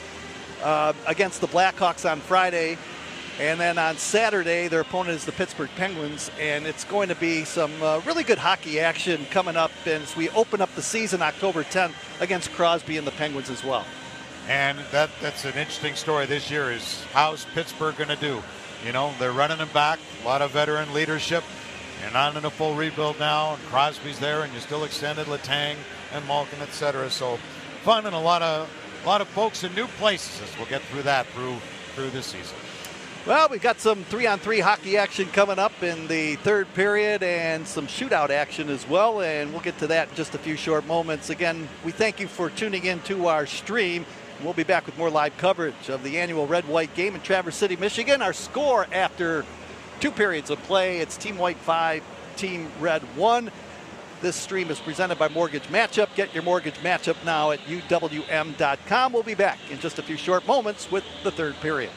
against the Blackhawks on Friday, and then on Saturday, their opponent is the Pittsburgh Penguins, and it's going to be some really good hockey action coming up as we open up the season October 10th against Crosby and the Penguins as well. And that's an interesting story this year is how's Pittsburgh going to do? You know, they're running them back, a lot of veteran leadership. You're not in a full rebuild now, and Crosby's there, and you still extended Letang and Malkin, etc. So fun and a lot of folks in new places as we'll get through that through this season. Well, we've got some 3-on-3 hockey action coming up in the third period and some shootout action as well, and we'll get to that in just a few short moments. Again, we thank you for tuning in to our stream. We'll be back with more live coverage of the annual Red-White game in Traverse City, Michigan. Our score after 2 periods of play, it's Team White 5, Team Red 1. This stream is presented by Mortgage Matchup. Get your mortgage matchup now at uwm.com. We'll be back in just a few short moments with the 3rd period.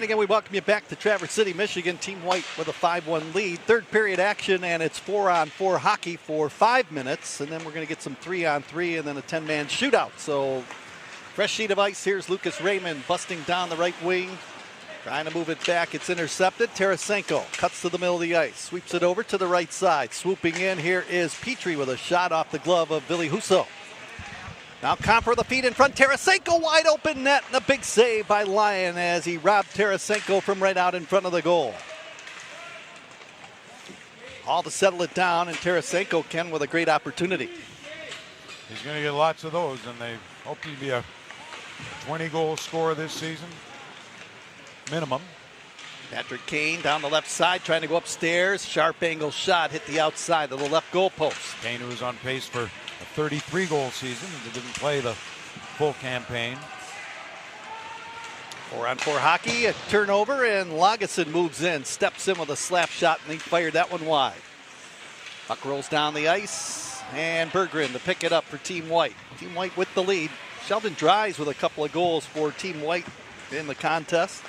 And again, we welcome you back to Traverse City, Michigan. Team White with a 5-1 lead. Third period action, and it's 4-on-4 hockey for 5 minutes. And then we're going to get some 3-on-3 and then a 10-man shootout. So, fresh sheet of ice. Here's Lucas Raymond busting down the right wing. Trying to move it back. It's intercepted. Tarasenko cuts to the middle of the ice. Sweeps it over to the right side. Swooping in, here is Petrie with a shot off the glove of Ville Husso. Now Comper the feed in front. Tarasenko wide open net, and a big save by Lyon as he robbed Tarasenko from right out in front of the goal. All to settle it down, and Tarasenko, Ken, with a great opportunity. He's going to get lots of those, and they hope he'll be a 20-goal scorer this season. Minimum. Patrick Kane down the left side, trying to go upstairs. Sharp angle shot hit the outside of the left goal post. Kane, who was on pace for a 33-goal season, didn't play the full campaign. 4-on-4 hockey, a turnover, and Lagesson moves in, steps in with a slap shot, and he fired that one wide. Puck rolls down the ice, and Berggren to pick it up for Team White. Team White with the lead. Sheldon Dries with a couple of goals for Team White in the contest.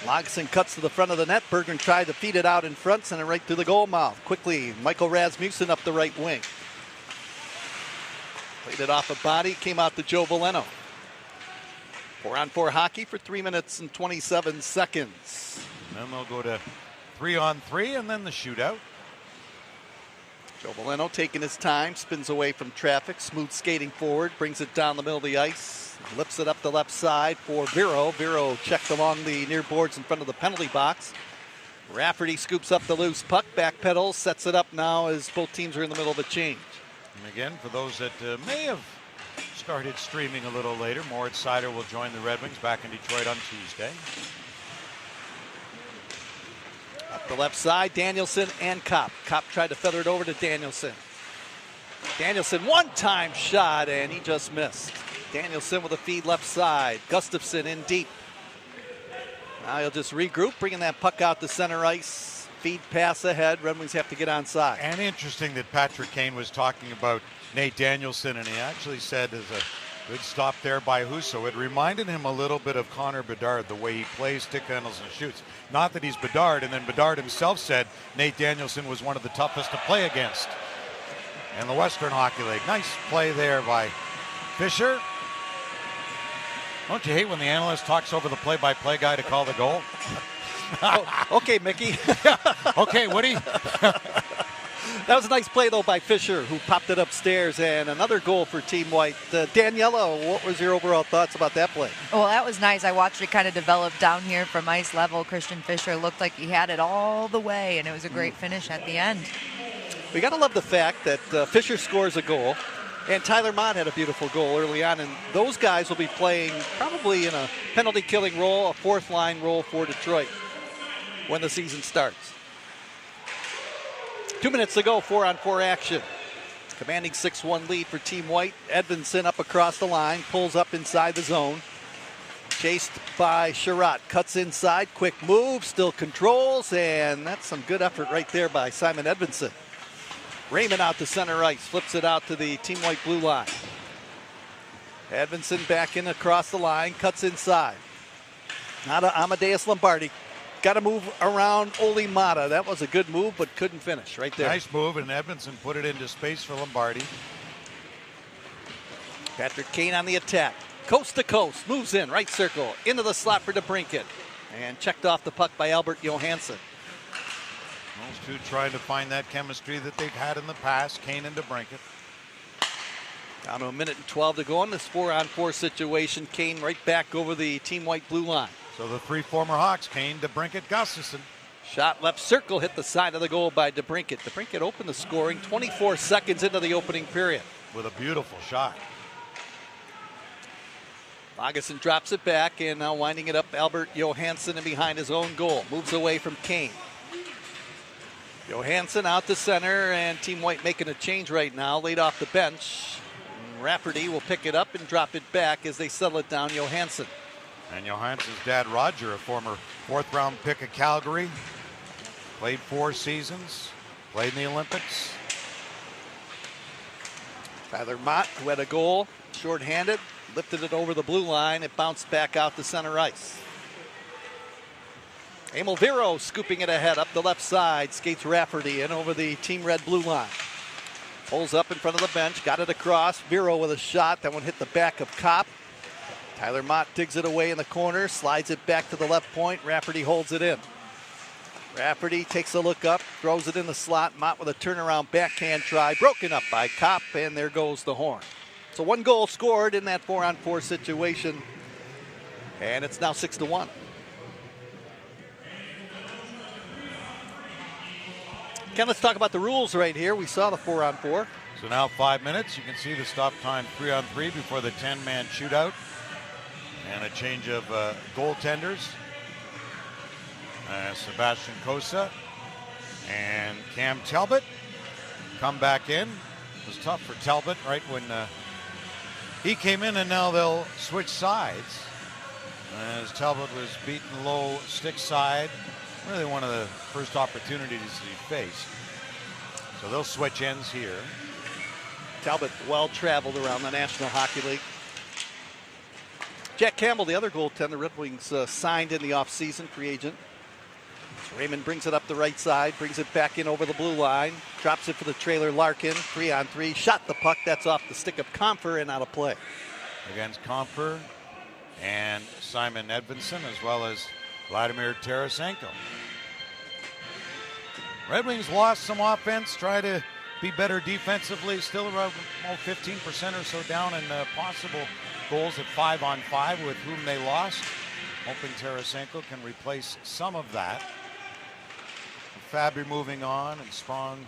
Lagesson cuts to the front of the net. Berggren tried to feed it out in front, sent it right through the goal mouth. Quickly, Michael Rasmussen up the right wing. Played it off a body, came out to Joe Veleno. 4-on-4 hockey for 3 minutes and 27 seconds. Then they'll go to 3-on-3 and then the shootout. Joe Veleno taking his time, spins away from traffic, smooth skating forward, brings it down the middle of the ice, lifts it up the left side for Vero. Vero checked along the near boards in front of the penalty box. Rafferty scoops up the loose puck, backpedals, sets it up now as both teams are in the middle of a change. And again, for those that may have started streaming a little later, Moritz Seider will join the Red Wings back in Detroit on Tuesday. Up the left side, Danielson and Kopp. Kopp tried to feather it over to Danielson. Danielson, one-time shot, and he just missed. Danielson with a feed left side. Gustafsson in deep. Now he'll just regroup, bringing that puck out to center ice. Feed pass ahead. Red Wings have to get onside. And interesting that Patrick Kane was talking about Nate Danielson, and he actually said there's a good stop there by Husso. It reminded him a little bit of Connor Bedard, the way he plays, stick handles, and shoots. Not that he's Bedard, and then Bedard himself said Nate Danielson was one of the toughest to play against in the Western Hockey League. Nice play there by Fisher. Don't you hate when the analyst talks over the play-by-play guy to call the goal? Oh, okay, Mickey. Okay, Woody. That was a nice play, though, by Fisher, who popped it upstairs, and another goal for Team White. Daniela, what was your overall thoughts about that play? Well, that was nice. I watched it kind of develop down here from ice level. Christian Fisher looked like he had it all the way, and it was a great finish at the end. We got to love the fact that Fisher scores a goal, and Tyler Mott had a beautiful goal early on, and those guys will be playing probably in a penalty-killing role, a fourth-line role for Detroit when the season starts. 2 minutes to go, 4-on-4 action. Commanding 6-1 lead for Team White. Edvinsson up across the line, pulls up inside the zone. Chased by Sherratt, cuts inside, quick move, still controls, and that's some good effort right there by Simon Edvinsson. Raymond out to center ice, flips it out to the Team White blue line. Edvinsson back in across the line, cuts inside. Now to Amadeus Lombardi. Got to move around Olli Mata. That was a good move, but couldn't finish right there. Nice move, and Edvinsson put it into space for Lombardi. Patrick Kane on the attack. Coast to coast, moves in, right circle, into the slot for DeBrincat. And checked off the puck by Albert Johansson. Those two trying to find that chemistry that they've had in the past, Kane and DeBrincat. Down to 1:12 to go in this 4-on-4 situation. Kane right back over the Team White blue line. So the three former Hawks, Kane, DeBrincat, Gustafsson. Shot left circle, hit the side of the goal by DeBrincat. DeBrincat opened the scoring 24 seconds into the opening period. With a beautiful shot. Lagesson drops it back, and now winding it up, Albert Johansson in behind his own goal. Moves away from Kane. Johansson out to center, and Team White making a change right now, laid off the bench. Rafferty will pick it up and drop it back as they settle it down, Johansson. And Johansson's dad, Roger, a former fourth-round pick of Calgary. Played 4 seasons, played in the Olympics. Tyler Mott, who had a goal, shorthanded, lifted it over the blue line. It bounced back out to center ice. Emil Viro scooping it ahead up the left side. Skates Rafferty in over the Team Red blue line. Pulls up in front of the bench. Got it across. Viro with a shot. That one hit the back of Kopp. Tyler Mott digs it away in the corner. Slides it back to the left point. Rafferty holds it in. Rafferty takes a look up. Throws it in the slot. Mott with a turnaround backhand try. Broken up by Kopp. And there goes the horn. So 1 goal scored in that 4-on-4 situation. And it's now 6-1. Ken, let's talk about the rules right here. We saw the 4-on-4. So now 5 minutes. You can see the stop time 3-on-3 before the 10-man shootout. And a change of goaltenders. Sebastian Cossa and Cam Talbot come back in. It was tough for Talbot right when he came in, and now they'll switch sides. As Talbot was beaten low stick side. Really one of the first opportunities he faced. So they'll switch ends here. Talbot well traveled around the National Hockey League. Jack Campbell, the other goaltender, Red Wings signed in the offseason, free agent. So Raymond brings it up the right side, brings it back in over the blue line, drops it for the trailer Larkin, 3-on-3, shot the puck, that's off the stick of Comfer and out of play. Against Comfer and Simon Edvinsson, as well as Vladimir Tarasenko. Red Wings lost some offense, try to be better defensively, still around 15% or so down in possible goals at 5-on-5 with whom they lost. Hoping Tarasenko can replace some of that. Fabry moving on and Sprong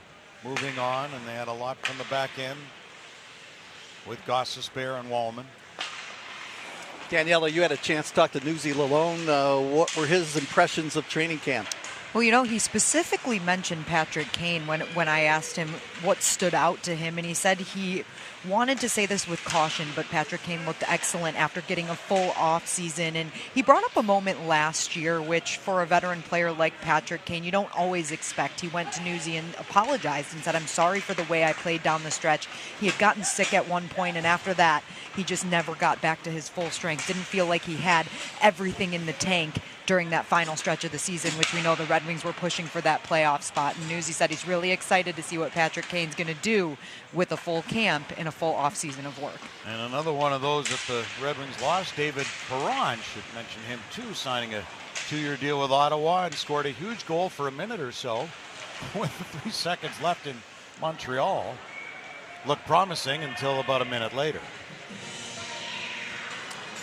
moving on, and they had a lot from the back end with Gostisbehere and Wallman. Daniela, you had a chance to talk to Newsy Lalone. What were his impressions of training camp? Well, you know, he specifically mentioned Patrick Kane when I asked him what stood out to him, and he said he wanted to say this with caution, but Patrick Kane looked excellent after getting a full off season. And he brought up a moment last year, which for a veteran player like Patrick Kane, you don't always expect. He went to Newsy and apologized and said, "I'm sorry for the way I played down the stretch." He had gotten sick at one point, and after that, he just never got back to his full strength. Didn't feel like he had everything in the tank during that final stretch of the season, which we know the Red Wings were pushing for that playoff spot. And Newsy said he's really excited to see what Patrick Kane's going to do with a full camp and a full offseason of work. And another one of those that the Red Wings lost, David Perron, should mention him too, signing a 2-year deal with Ottawa and scored a huge goal for a minute or so with 3 seconds left in Montreal. Looked promising until about a minute later.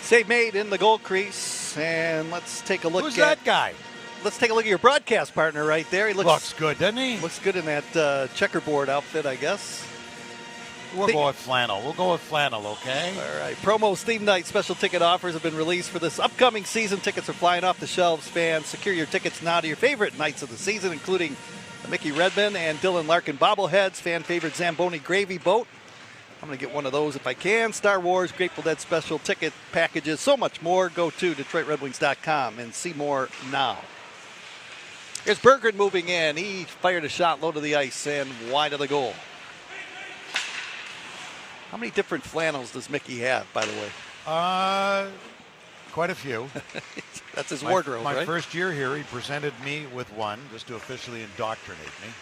Save made in the goal crease, and let's take a look Who's that guy? Let's take a look at your broadcast partner right there. He looks good, doesn't he? Looks good in that checkerboard outfit, I guess. We'll go with flannel. We'll go with flannel, okay? All right. Promos, theme night, special ticket offers have been released for this upcoming season. Tickets are flying off the shelves, fans. Secure your tickets now to your favorite nights of the season, including the Mickey Redmond and Dylan Larkin bobbleheads, fan favorite Zamboni gravy boat. I'm going to get one of those if I can. Star Wars, Grateful Dead special ticket packages, so much more. Go to DetroitRedWings.com and see more now. Here's Berggren moving in. He fired a shot low to the ice and wide of the goal. How many different flannels does Mickey have, by the way? Quite a few. That's his wardrobe, my right? first year here, he presented me with one just to officially indoctrinate me.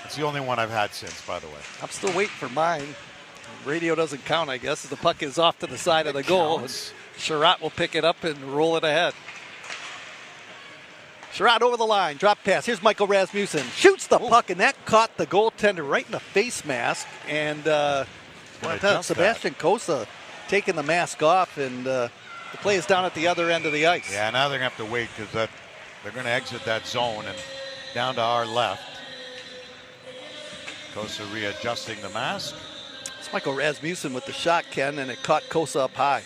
It's the only one I've had since, by the way. I'm still waiting for mine. Radio doesn't count, I guess. The puck is off to the side of the goal. Counts. Sherratt will pick it up and roll it ahead. Sherratt over the line, drop pass. Here's Michael Rasmussen. Shoots the puck, and that caught the goaltender right in the face mask. And Sebastian Cossa taking the mask off, and the play is down at the other end of the ice. Yeah, now they're going to have to wait because they're going to exit that zone and down to our left. Cossa readjusting the mask. It's Michael Rasmussen with the shot, Ken, and it caught Cossa up high.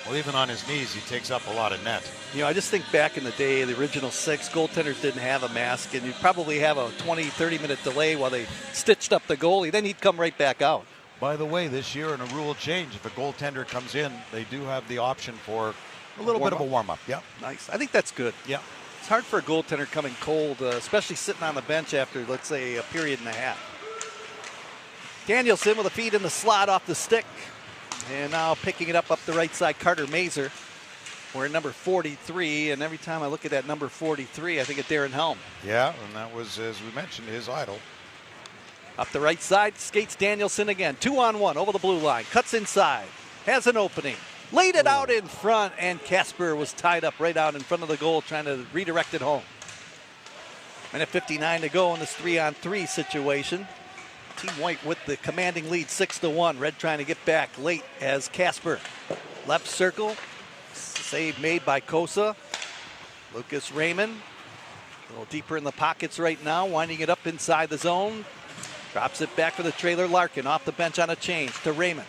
Well, even on his knees, he takes up a lot of net. You know, I just think back in the day, the original 6, goaltenders didn't have a mask, and you'd probably have a 20, 30-minute delay while they stitched up the goalie. Then he'd come right back out. By the way, this year in a rule change, if a goaltender comes in, they do have the option for a little bit of a warm-up. Yeah. Nice. I think that's good. Yeah. It's hard for a goaltender coming cold, especially sitting on the bench after, let's say, a period and a half. Danielson with a feed in the slot off the stick. And now picking it up the right side, Carter Mazer. We're at number 43, and every time I look at that number 43, I think of Darren Helm. Yeah, and that was, as we mentioned, his idol. Up the right side, skates Danielson again. 2-on-1 over the blue line. Cuts inside. Has an opening. Laid it out in front, and Casper was tied up right out in front of the goal trying to redirect it home. Minute 59 to go in this 3-on-3 situation. Team White with the commanding lead, 6-1. Red trying to get back late as Casper. Left circle. Save made by Kosa. Lucas Raymond. A little deeper in the pockets right now, winding it up inside the zone. Drops it back for the trailer. Larkin off the bench on a change to Raymond.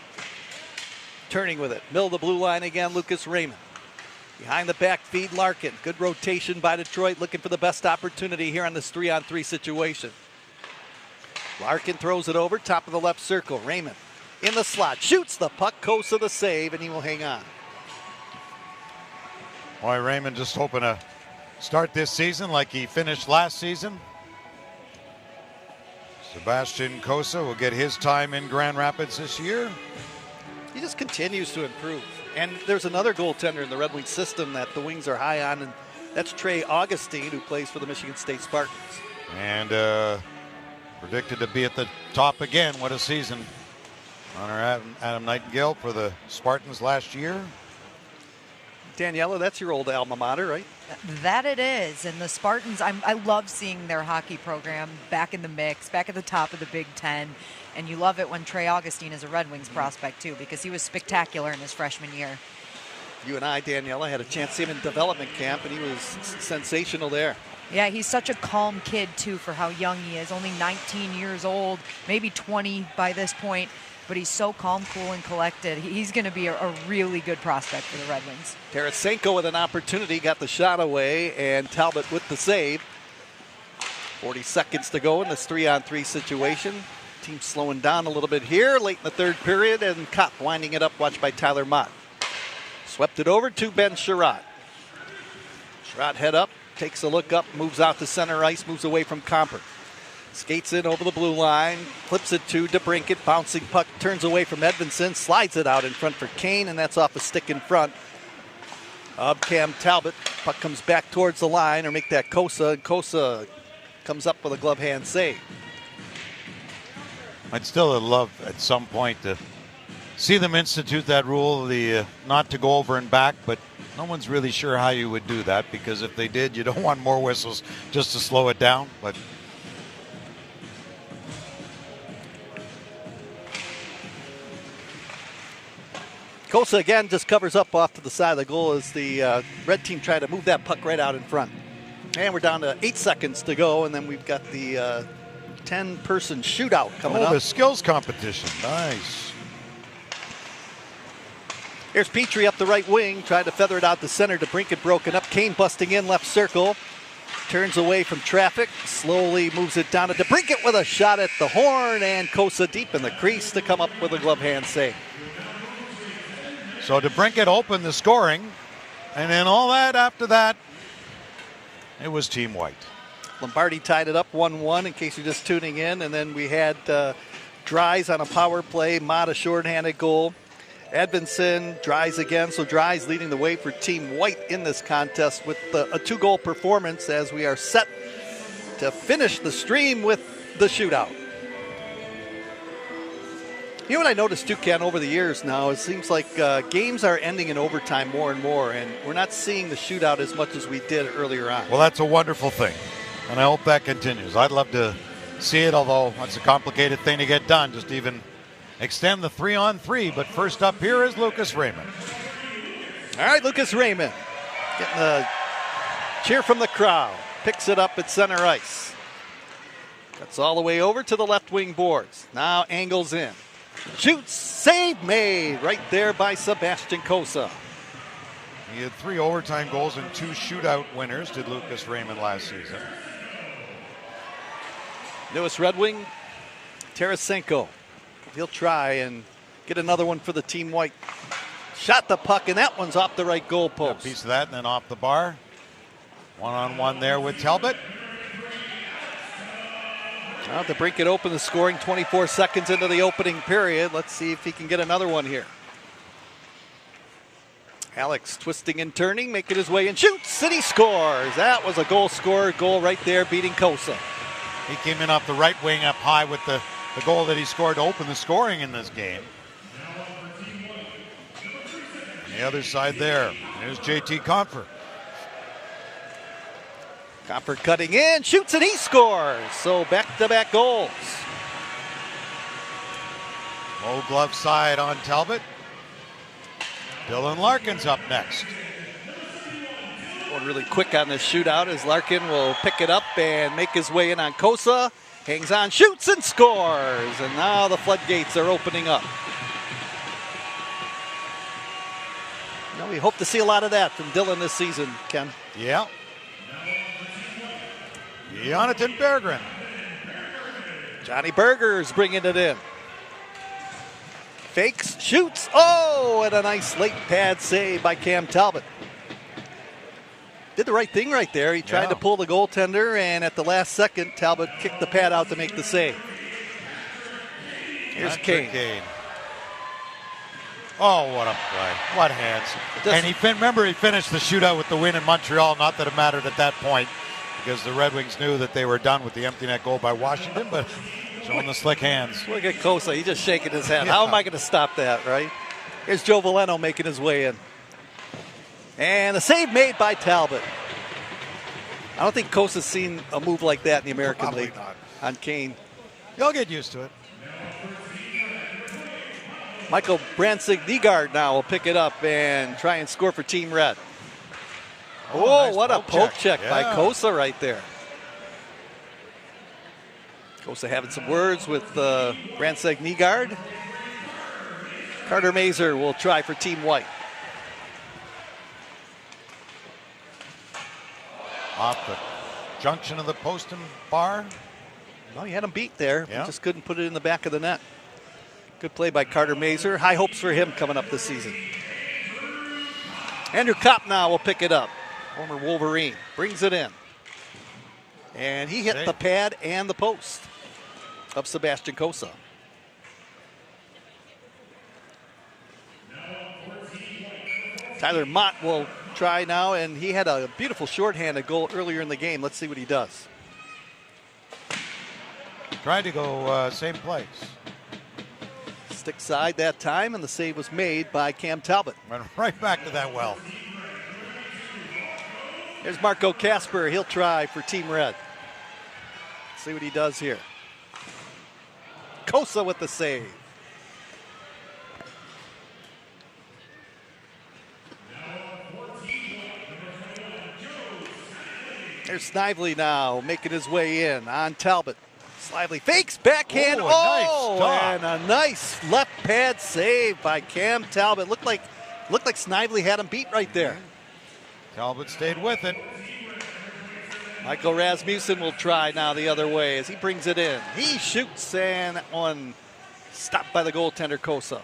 Turning with it. Middle of the blue line again, Lucas Raymond. Behind the back feed, Larkin. Good rotation by Detroit, looking for the best opportunity here on this 3-on-3 situation. Larkin throws it over, top of the left circle. Raymond in the slot, shoots the puck. Kosa the save, and he will hang on. Boy, Raymond just hoping to start this season like he finished last season. Sebastian Kosa will get his time in Grand Rapids this year. He just continues to improve. And there's another goaltender in the Red Wings system that the Wings are high on, and that's Trey Augustine, who plays for the Michigan State Spartans. And predicted to be at the top again. What a season. Honor Adam Nightingale for the Spartans last year. Daniela, that's your old alma mater, right? That it is. And the Spartans, I love seeing their hockey program back in the mix, back at the top of the Big Ten. And you love it when Trey Augustine is a Red Wings prospect, too, because he was spectacular in his freshman year. You and I, Daniela, had a chance to see him in development camp, and he was sensational there. Yeah, he's such a calm kid, too, for how young he is. Only 19 years old, maybe 20 by this point. But he's so calm, cool, and collected. He's going to be a really good prospect for the Red Wings. Tarasenko with an opportunity, got the shot away, and Talbot with the save. 40 seconds to go in this 3-on-3 situation. Team slowing down a little bit here, late in the third period, and Kopp winding it up, watched by Tyler Mott. Swept it over to Ben Sherratt. Sherratt head up, takes a look up, moves out to center ice, moves away from Comper. Skates in over the blue line, flips it to DeBrincat, bouncing puck, turns away from Edvinsson, slides it out in front for Kane, and that's off a stick in front of Cam Talbot. Puck comes back towards the line, or make that Kosa, and Kosa comes up with a glove hand save. I'd still love at some point to see them institute that rule, the not to go over and back, but no one's really sure how you would do that, because if they did, you don't want more whistles just to slow it down. But Kosa again just covers up off to the side of the goal as the red team try to move that puck right out in front. And we're down to 8 seconds to go, and then we've got the 10-person shootout coming up. The skills competition, nice. Here's Petrie up the right wing, tried to feather it out the center. DeBrincat broken up. Kane busting in left circle. Turns away from traffic, slowly moves it down to DeBrincat with a shot at the horn, and Kosa deep in the crease to come up with a glove hand save. So DeBrincat opened the scoring, and then all that after that, it was Team White. Lombardi tied it up 1-1 in case you're just tuning in, and then we had Dries on a power play, Mott a shorthanded goal. Edvinsson, Dries again, so Dries leading the way for Team White in this contest with a 2-goal performance as we are set to finish the stream with the shootout. You know what I noticed too, Ken, over the years now, it seems like games are ending in overtime more and more, and we're not seeing the shootout as much as we did earlier on. Well, that's a wonderful thing, and I hope that continues. I'd love to see it, although it's a complicated thing to get done, just even extend the 3-on-3. But first up here is Lucas Raymond. All right, Lucas Raymond getting a cheer from the crowd. Picks it up at center ice. Cuts all the way over to the left wing boards. Now angles in. Shoots, save made right there by Sebastian Kosa. He had 3 overtime goals and 2 shootout winners, did Lucas Raymond last season. Newest Red Wing, Tarasenko. He'll try and get another one for the Team White. Shot the puck, and that one's off the right goal post. A piece of that, and then off the bar. 1-on-1 there with Talbot. Now DeBrincat open the scoring 24 seconds into the opening period. Let's see if he can get another one here. Alex twisting and turning, making his way and shoots, and he scores. That was a goal right there, beating Kosa. He came in off the right wing up high with the goal that he scored to open the scoring in this game. On the other side there, there's JT Compher. Compher cutting in, shoots, and he scores. So back-to-back goals. Low glove side on Talbot. Dylan Larkin's up next. Going really quick on this shootout as Larkin will pick it up and make his way in on Kosa. Hangs on, shoots, and scores. And now the floodgates are opening up. Now we hope to see a lot of that from Dylan this season, Ken. Yeah. Jonathan Berggren. Johnny Berger's bringing it in. Fakes, shoots, oh, and a nice late pad save by Cam Talbot. Did the right thing right there. He tried to pull the goaltender, and at the last second, Talbot kicked the pad out to make the save. Here's Kane. Oh, what a play. What hands. And he finished the shootout with the win in Montreal. Not that it mattered at that point, because the Red Wings knew that they were done with the empty net goal by Washington, but showing the slick hands. Look at Kosa. He's just shaking his head. How am I going to stop that, right? Here's Joe Veleno making his way in. And a save made by Talbot. I don't think Kosa's seen a move like that in the American Probably League not. On Kane. He'll get used to it. Michael Brandsig-Nygaard now will pick it up and try and score for Team Red. Oh, nice what a poke check by Yeah. Kosa right there. Kosa having some words with Brandsig-Nygaard. Carter Mazur will try for Team White. Off the junction of the post and bar. Well, he had him beat there. Yeah. He just couldn't put it in the back of the net. Good play by Carter Mazur. High hopes for him coming up this season. Andrew Kopp now will pick it up. Former Wolverine brings it in. And he hit the pad and the post of Sebastian Kosa. Tyler Mott will try now, and he had a beautiful shorthanded goal earlier in the game. Let's see what he does. Tried to go same place. Stick side that time, and the save was made by Cam Talbot. Went right back to that well. Here's Marco Kasper. He'll try for Team Red. See what he does here. Kosa with the save. There's Snively now making his way in on Talbot. Snively fakes, backhand. Ooh, nice stop. And a nice left pad save by Cam Talbot. Looked like Snively had him beat right there. Talbot stayed with it. Michael Rasmussen will try now the other way as he brings it in. He shoots, and that one stopped by the goaltender Kosa.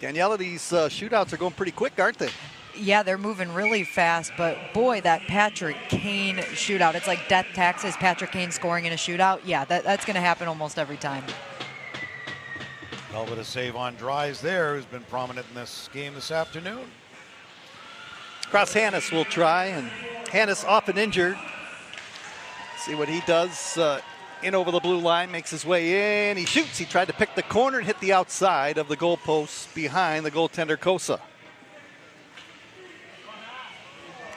Daniela, these shootouts are going pretty quick, aren't they? Yeah, they're moving really fast, but boy, that Patrick Kane shootout. It's like death taxes, Patrick Kane scoring in a shootout. Yeah, that's going to happen almost every time. Talbot a save on Dries there, who's been prominent in this game this afternoon. Cross Hannes will try, and Hannes often injured. See what he does. In over the blue line, makes his way in. He shoots. He tried to pick the corner and hit the outside of the goalpost behind the goaltender Kosa.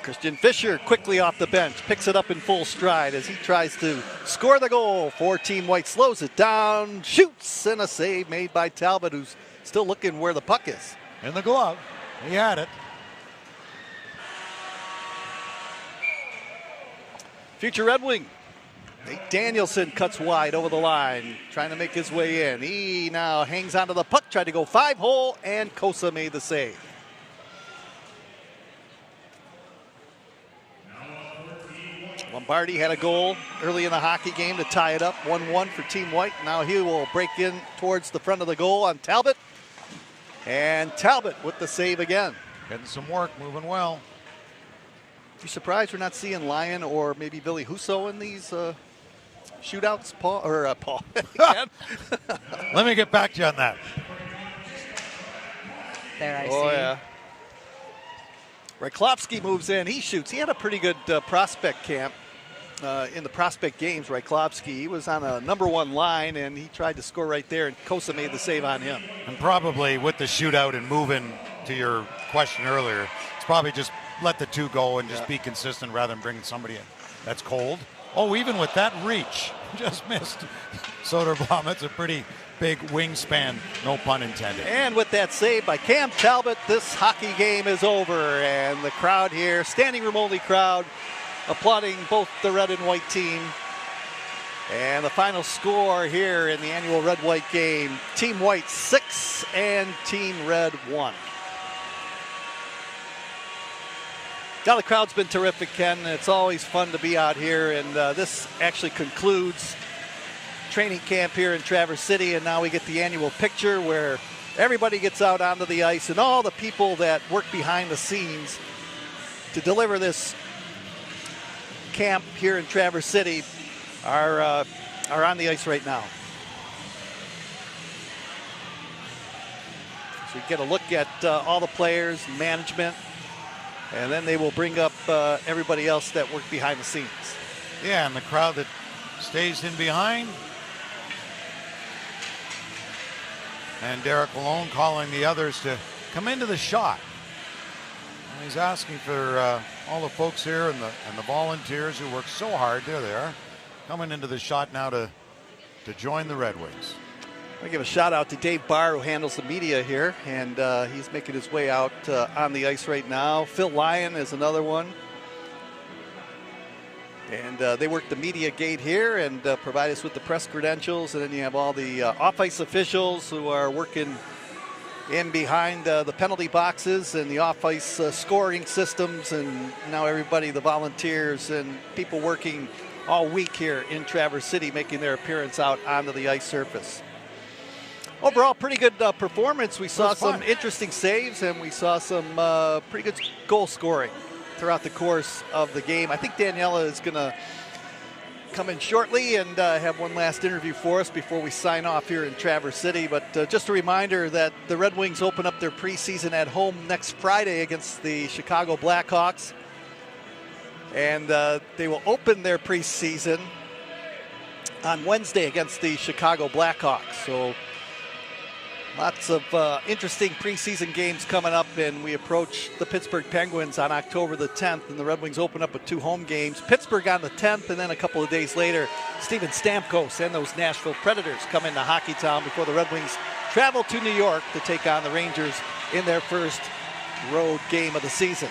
Christian Fisher quickly off the bench, picks it up in full stride as he tries to score the goal for Team White. Slows it down, shoots, and a save made by Talbot, who's still looking where the puck is. In the glove. He had it. Future Red Wing, Nate Danielson cuts wide over the line, trying to make his way in. He now hangs onto the puck, tried to go 5-hole, and Kosa made the save. Lombardi had a goal early in the hockey game to tie it up, 1-1 for Team White. Now he will break in towards the front of the goal on Talbot. And Talbot with the save again. Getting some work, moving well. You surprised we're not seeing Lyon or maybe Billy Husso in these shootouts, Paul? Let me get back to you on that. there, I see. Oh, yeah. Ryklowski moves in. He shoots. He had a pretty good prospect camp in the prospect games, Ryklowski. He was on a #1 line, and he tried to score right there, and Kosa made the save on him. And probably with the shootout and moving to your question earlier, it's probably just let the two go and just be consistent rather than bring somebody in that's cold. Oh, even with that reach, just missed Soderblom. That's a pretty big wingspan, no pun intended. And with that save by Cam Talbot, this hockey game is over. And the crowd here, standing room only crowd, applauding both the red and white team. And the final score here in the annual red-white game, Team White 6 and Team Red 1. Now the crowd's been terrific, Ken. It's always fun to be out here, and this actually concludes training camp here in Traverse City, and now we get the annual picture where everybody gets out onto the ice, and all the people that work behind the scenes to deliver this camp here in Traverse City are on the ice right now. So we get a look at all the players, management, and then they will bring up everybody else that worked behind the scenes. Yeah, and the crowd that stays in behind. And Derek Malone calling the others to come into the shot. And he's asking for all the folks here and the volunteers who work so hard. There they are, coming into the shot now to join the Red Wings. I give a shout out to Dave Barr, who handles the media here, and he's making his way out on the ice right now. Phil Lyon is another one. And they work the media gate here and provide us with the press credentials. And then you have all the off-ice officials who are working in behind the penalty boxes and the off-ice scoring systems. And now everybody, the volunteers and people working all week here in Traverse City, making their appearance out onto the ice surface. Overall, pretty good performance. We saw some interesting saves, and we saw some pretty good goal scoring throughout the course of the game. I think Daniela is going to come in shortly and have one last interview for us before we sign off here in Traverse City. But just a reminder that the Red Wings open up their preseason at home next Friday against the Chicago Blackhawks. And they will open their preseason on Wednesday against the Chicago Blackhawks. So lots of interesting preseason games coming up, and we approach the Pittsburgh Penguins on October the 10th, and the Red Wings open up with 2 home games. Pittsburgh on the 10th, and then a couple of days later, Steven Stamkos and those Nashville Predators come into Hockeytown before the Red Wings travel to New York to take on the Rangers in their first road game of the season.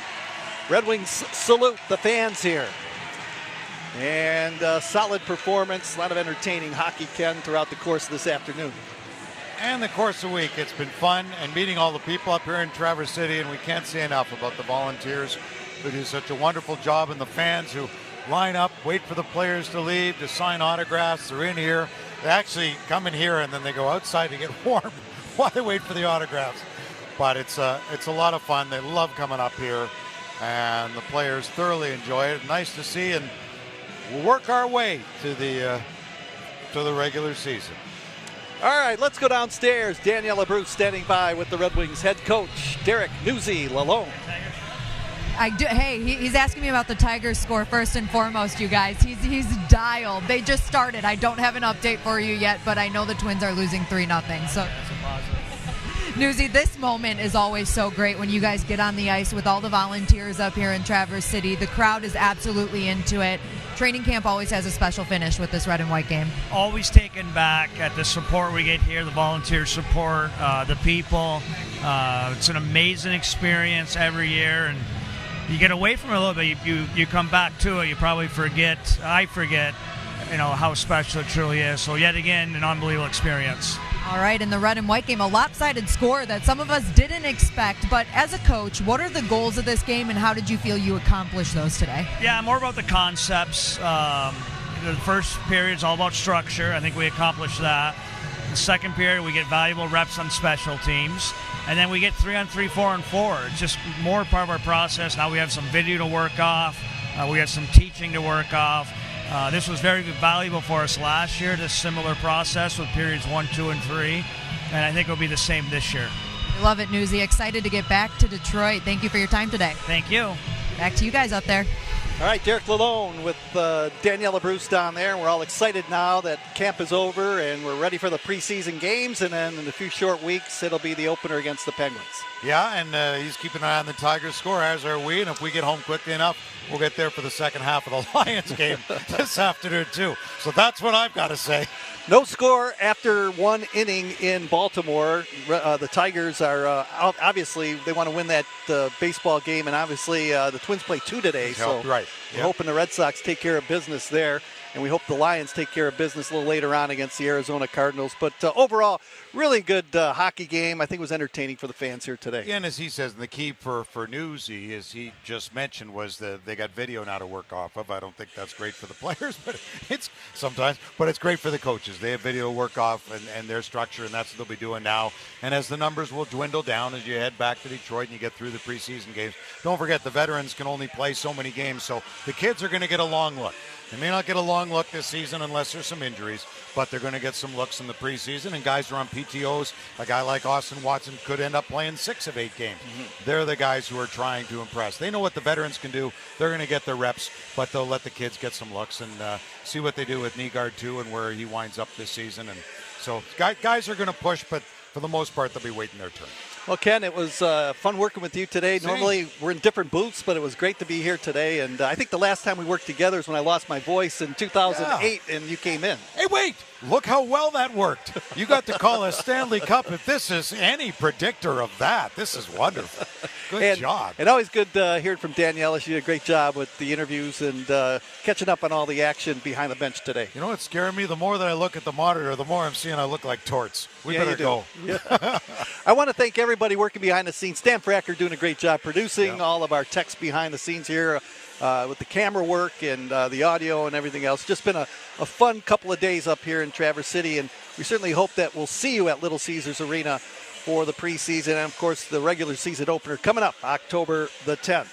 Red Wings salute the fans here. And solid performance, a lot of entertaining hockey, Ken, throughout the course of this afternoon. And the course of the week, it's been fun and meeting all the people up here in Traverse City, and we can't say enough about the volunteers who do such a wonderful job, and the fans who line up, wait for the players to leave, to sign autographs. They're in here. They actually come in here and then they go outside to get warm while they wait for the autographs. But it's a lot of fun. They love coming up here, and the players thoroughly enjoy it. Nice to see, and we'll work our way to the regular season. All right, let's go downstairs. Daniela Bruce standing by with the Red Wings head coach, Derek Newsy Lalonde. Hey, he's asking me about the Tigers score first and foremost, you guys. He's dialed. They just started. I don't have an update for you yet, but I know the Twins are losing 3-0. So, Newsy, this moment is always so great when you guys get on the ice with all the volunteers up here in Traverse City. The crowd is absolutely into it. Training camp always has a special finish with this red and white game. Always taken back at the support we get here, the volunteer support, the people. It's an amazing experience every year, and you get away from it a little bit. You come back to it, you probably forget. I forget, how special it truly is. So yet again, an unbelievable experience. All right, in the red and white game, a lopsided score that some of us didn't expect. But as a coach, what are the goals of this game, and how did you feel you accomplished those today? Yeah, more about the concepts. The first period is all about structure. I think we accomplished that. The second period, we get valuable reps on special teams. And then we get 3-on-3, 4-on-4. It's just more part of our process. Now we have some video to work off. We have some teaching to work off. This was very valuable for us last year, this similar process with periods 1, 2, and 3. And I think it'll be the same this year. We love it, Newsy. Excited to get back to Detroit. Thank you for your time today. Thank you. Back to you guys out there. All right, Derek Lalone with Daniela Bruce down there. We're all excited now that camp is over and we're ready for the preseason games. And then in a few short weeks, it'll be the opener against the Penguins. Yeah, and he's keeping an eye on the Tigers' score, as are we. And if we get home quickly enough, we'll get there for the second half of the Lions game this afternoon, too. So that's what I've got to say. No score after one inning in Baltimore. The Tigers are out. Obviously, they want to win that baseball game, and obviously the Twins play 2 today. So right. We're hoping the Red Sox take care of business there, and we hope the Lions take care of business a little later on against the Arizona Cardinals. But overall, really good hockey game. I think it was entertaining for the fans here today. Yeah, and as he says, and the key for Newsy, as he just mentioned, was that they got video now to work off of. I don't think that's great for the players, but it's great for the coaches. They have video to work off and their structure, and that's what they'll be doing now. And as the numbers will dwindle down as you head back to Detroit and you get through the preseason games, don't forget the veterans can only play so many games, so the kids are going to get a long look. They may not get a long look this season unless there's some injuries, but they're going to get some looks in the preseason, and guys are on PTOs. A guy like Austin Watson could end up playing 6 of 8 games. They're the guys who are trying to impress. They know what the veterans can do. They're going to get their reps, but they'll let the kids get some looks and see what they do with Nygaard, too, and where he winds up this season. And so guys are going to push, but for the most part, they'll be waiting their turn. Well, Ken, it was fun working with you today. Normally, we're in different booths, but it was great to be here today. And I think the last time we worked together is when I lost my voice in 2008, and you came in. Hey, wait! Look how well that worked. You got to call a Stanley Cup. If this is any predictor of that, this is wonderful. Good job. And always good hearing from Daniela. She did a great job with the interviews and catching up on all the action behind the bench today. You know what's scaring me? The more that I look at the monitor, the more I'm seeing I look like torts. We better go. Yeah. I want to thank everybody working behind the scenes. Stan Fracker doing a great job producing all of our techs behind the scenes here. With the camera work and the audio and everything else. Just been a fun couple of days up here in Traverse City, and we certainly hope that we'll see you at Little Caesars Arena for the preseason and, of course, the regular season opener coming up October the 10th.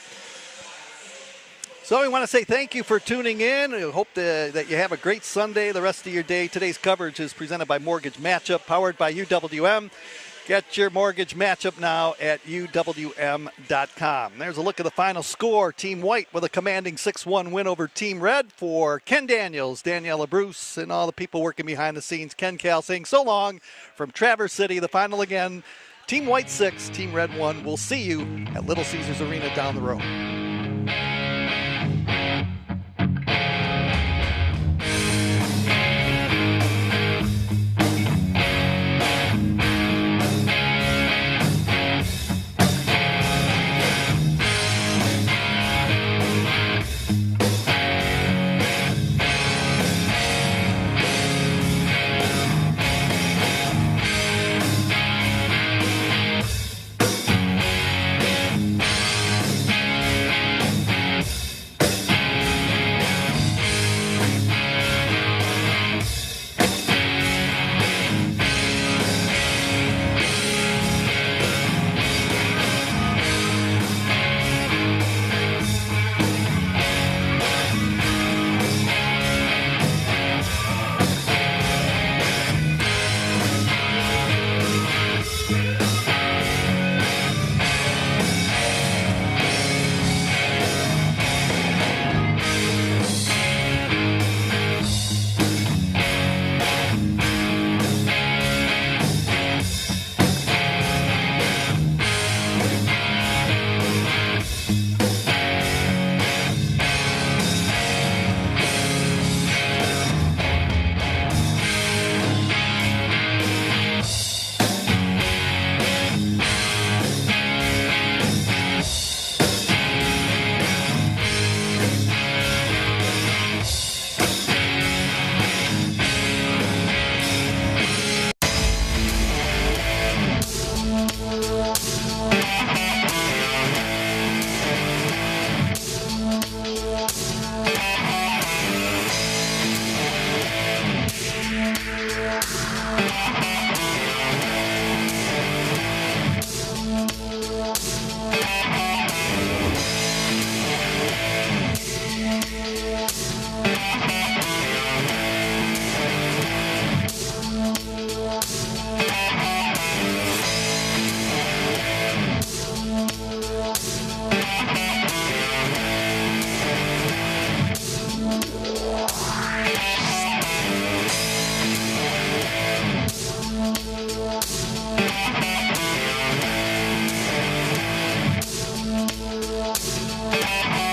So we want to say thank you for tuning in. We hope that you have a great Sunday, the rest of your day. Today's coverage is presented by Mortgage Matchup, powered by UWM. Get your mortgage matchup now at UWM.com. There's a look at the final score. Team White with a commanding 6-1 win over Team Red. For Ken Daniels, Daniela Bruce, and all the people working behind the scenes, Ken Cal saying so long from Traverse City. The final again, Team White 6, Team Red 1. We'll see you at Little Caesars Arena down the road. Bye.